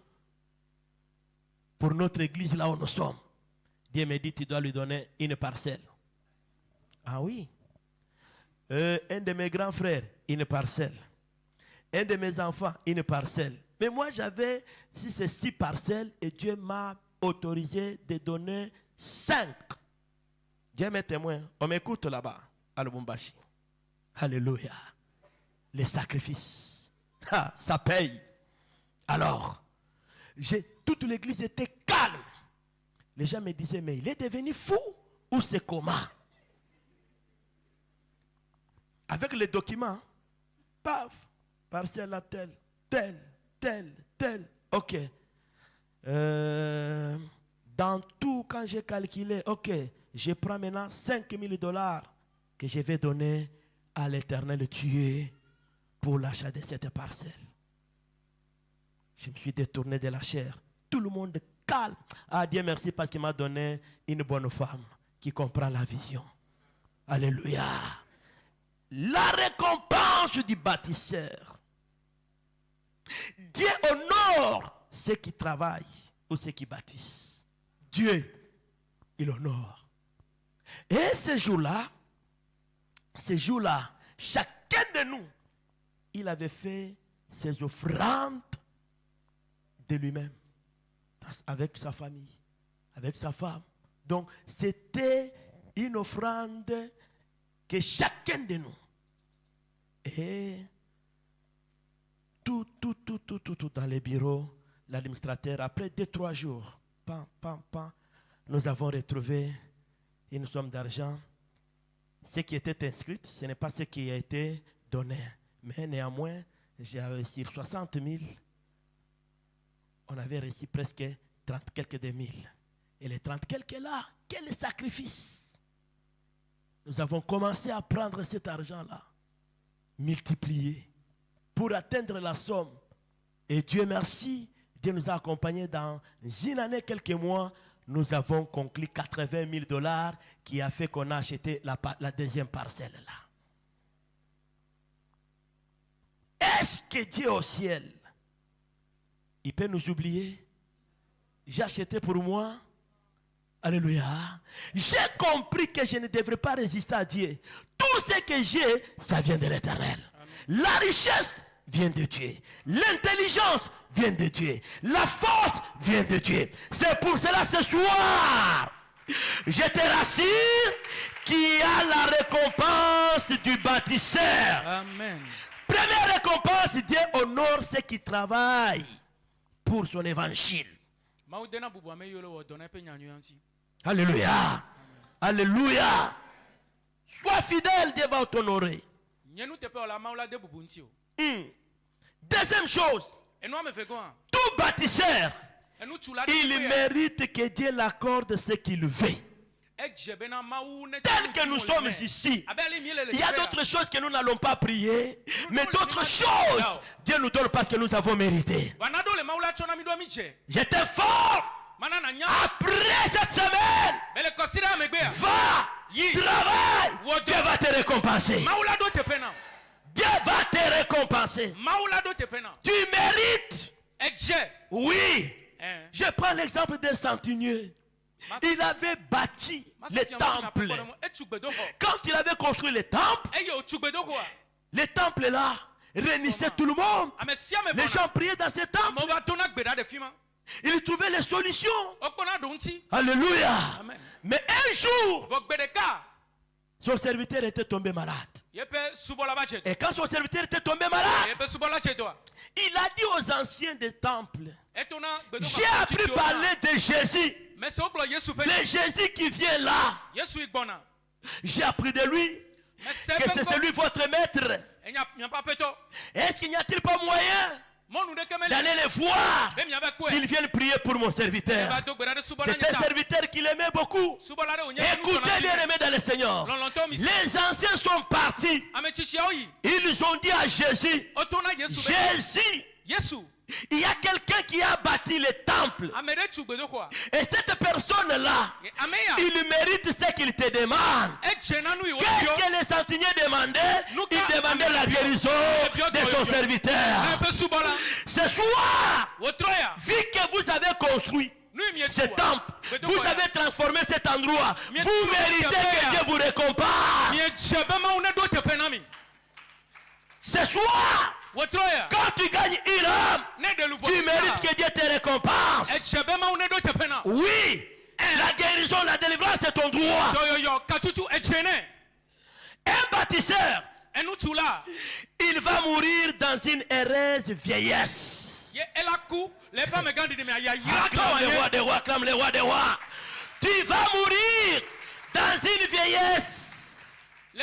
pour notre église là où nous sommes. Dieu me dit, tu dois lui donner une parcelle. Ah oui. Un de mes grands frères, une parcelle. Un de mes enfants, une parcelle. Mais moi, j'avais, si c'est 6 parcelles, et Dieu m'a autorisé de donner 5. Dieu m'est témoin. On m'écoute là-bas, à Lubumbashi. Alléluia. Les sacrifices. Ça paye. Alors, toute l'église était calme. Les gens me disaient, mais il est devenu fou ou c'est comment? Avec les documents, paf, parcelle à tel. Ok. Dans tout, quand j'ai calculé, ok, je prends maintenant $5,000 que je vais donner à l'Éternel Dieu pour l'achat de cette parcelle. Je me suis détourné de la chair. Tout le monde calme. Ah, Dieu merci parce qu'il m'a donné une bonne femme qui comprend la vision. Alléluia. La récompense du bâtisseur. Dieu honore ceux qui travaillent ou ceux qui bâtissent. Dieu, il honore. Et ce jour-là, chacun de nous, il avait fait ses offrandes de lui-même, avec sa famille, avec sa femme. Donc, c'était une offrande que chacun de nous. Et tout dans les bureaux, l'administrateur, après 2-3 jours, nous avons retrouvé une somme d'argent. Ce qui était inscrit, ce n'est pas ce qui a été donné. Mais néanmoins, j'ai reçu 60 000. On avait reçu presque 30 quelques de mille. Et les 30 quelques là, quel sacrifice! Nous avons commencé à prendre cet argent-là, multiplié, pour atteindre la somme. Et Dieu merci, Dieu nous a accompagnés dans une année, quelques mois. Nous avons conclu $80,000 qui a fait qu'on a acheté la deuxième parcelle là. Est-ce que Dieu au ciel, il peut nous oublier? J'ai acheté pour moi. Alléluia. J'ai compris que je ne devrais pas résister à Dieu. Tout ce que j'ai, ça vient de l'Éternel. La richesse vient de Dieu. L'intelligence vient de Dieu. La force vient de Dieu. C'est pour cela ce soir, je te rassure qu'il y a la récompense du bâtisseur. Amen. Première récompense, Dieu honore ceux qui travaillent pour son évangile. Alléluia. Alléluia. Sois fidèle, Dieu va t'honorer. Deuxième chose, tout bâtisseur, il mérite que Dieu l'accorde ce qu'il veut. Tel que nous sommes ici, il y a d'autres choses que nous n'allons pas prier, mais d'autres choses, Dieu nous donne parce que nous avons mérité. J'étais fort. Après cette semaine, va, travaille, Dieu va te récompenser. Dieu va te récompenser. Tu mérites. Oui. Je prends l'exemple d'un centenier. Il avait bâti le temple. Quand il avait construit le temple là réunissait tout le monde. Les gens priaient dans ce temple. Il trouvait les solutions. Alléluia. Mais un jour, son serviteur était tombé malade. Et quand son serviteur était tombé malade, il a dit aux anciens des temples, j'ai appris parler de Jésus. Le Jésus qui vient là. J'ai appris de lui que c'est celui votre maître. Est-ce qu'il n'y a-t-il pas moyen d'aller les voir, qu'ils viennent prier pour mon serviteur? C'est un serviteur qu'il aimait beaucoup. Écoutez, bien aimé dans le Seigneur. Les anciens sont partis. Ils ont dit à Jésus, Jésus, il y a quelqu'un qui a bâti le temple. Et cette personne-là, il mérite ce qu'il te demande. Qu'est-ce que les centeniers demandaient? Il demandait la guérison de son serviteur. Ce soir, vu que vous avez construit ce temple, vous avez transformé cet endroit, vous méritez que Dieu vous récompense. Ce soir, quand tu gagnes une âme, tu mérites que Dieu te récompense. Oui, la guérison, la délivrance, c'est ton droit. Un bâtisseur, il va mourir dans une heureuse vieillesse. Acclame le roi des rois, acclame le roi des rois. Tu vas mourir dans une vieillesse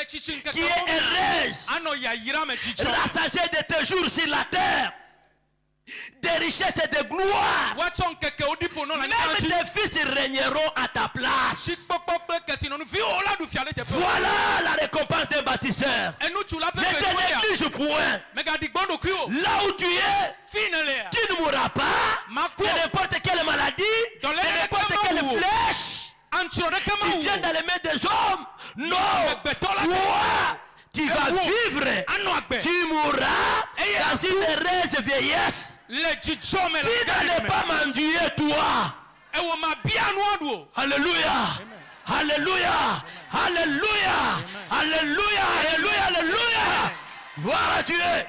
qui est heureuse, rassasiée de tes jours sur la terre, des richesses et de gloire. Même tes fils régneront à ta place. Voilà la récompense d'un bâtisseur. Ne te néglige point. Là où tu es, tu ne mourras pas de n'importe quelle maladie, de n'importe quelle flèche qui vient dans les mains des hommes. Non, toi, tu vas vivre, tu mourras dans une heureuse vieillesse. Tu n'allais pas mendier, toi. Alléluia, alléluia, alléluia, alléluia, alléluia, alléluia. Gloire à Dieu.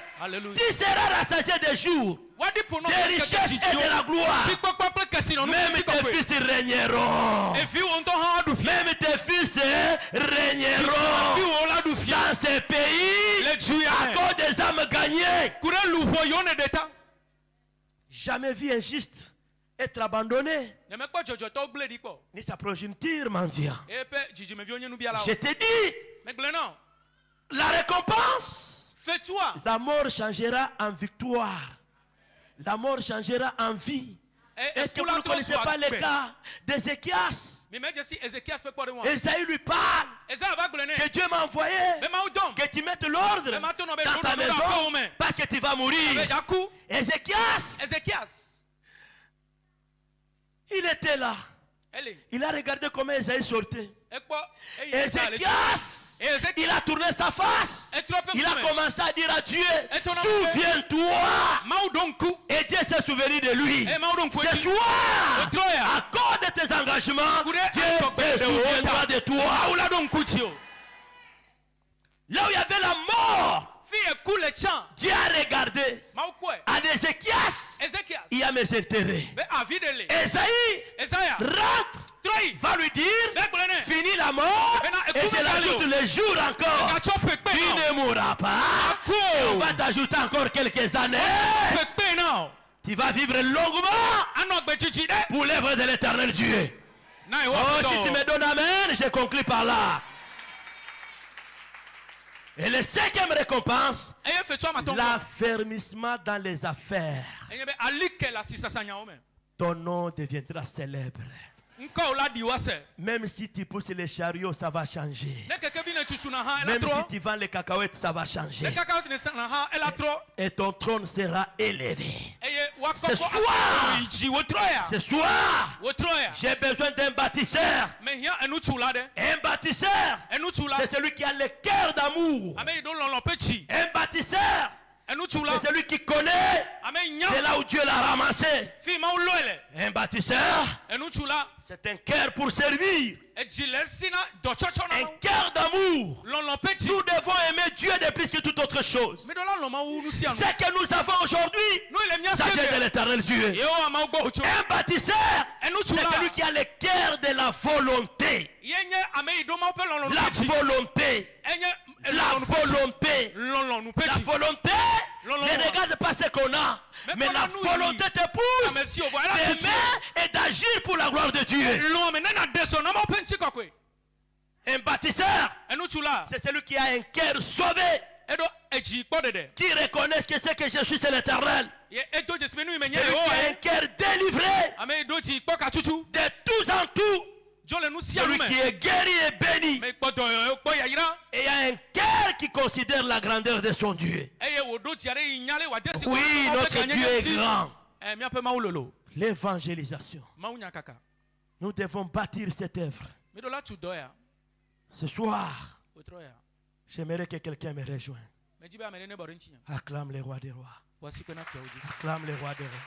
Tu seras rassasié des jours, des richesses et de la gloire. Même tes fils régneront. Même tes fils régneront dans ces pays à cause des âmes gagnées. Jamais vu un juste être abandonné, ni sa progéniture mendiant. Je te dis, la récompense, la mort changera en victoire. La mort changera en vie. Est-ce que vous ne connaissez pas le cas d'Ézéchias? Esaïe lui parle que Dieu m'a envoyé, que tu mettes l'ordre dans ta maison parce que tu vas mourir. Ézéchias, il était là. Il a regardé comment Esaïe sortait. Ézéchias, il a tourné sa face. Il a commencé à dire à Dieu, souviens-toi. Et Dieu s'est souvenu de lui. Ce soir, à cause de tes engagements, Dieu se souviendra de toi. Là où il y avait la mort, Dieu a regardé. À Ézéchias, il y a mes intérêts. Esaïe rentre, va lui dire, finis la mort, et je l'ajoute le jour encore. Tu ne mourras pas, et on va t'ajouter encore quelques années. Tu vas vivre longuement pour l'œuvre de l'éternel Dieu. Oh, si tu me donnes amen, je conclue par là. Et le 5e récompense, l'affermissement dans les affaires. Ton nom deviendra célèbre. Même si tu pousses les chariots, ça va changer. Même si tu vends les cacahuètes, ça va changer. Et ton trône sera élevé. Ce soir, j'ai besoin d'un bâtisseur. Un bâtisseur, c'est celui qui a le cœur d'amour. Un bâtisseur, c'est celui qui connaît. C'est là où Dieu l'a ramassé. Un bâtisseur, c'est un cœur pour servir. Un cœur d'amour. Nous devons aimer Dieu de plus que toute autre chose. Ce que nous avons aujourd'hui, ça vient de l'éternel Dieu. Un bâtisseur, c'est celui qui a le cœur de la volonté. La volonté. La volonté. La volonté ne regarde pas ce qu'on a. Mais la volonté te pousse d'aimer et d'agir pour la gloire de Dieu. Un bâtisseur, c'est celui qui a un cœur sauvé, qui reconnaît que ce que je suis, c'est l'éternel. Celui qui a un cœur délivré de tous en tout. Celui qui est guéri et béni. Et il y a un cœur qui considère la grandeur de son Dieu. Oui, notre Dieu est grand. L'évangélisation. Nous devons bâtir cette œuvre. Ce soir, j'aimerais que quelqu'un me rejoigne. Acclame le roi des rois. Acclame le roi des rois.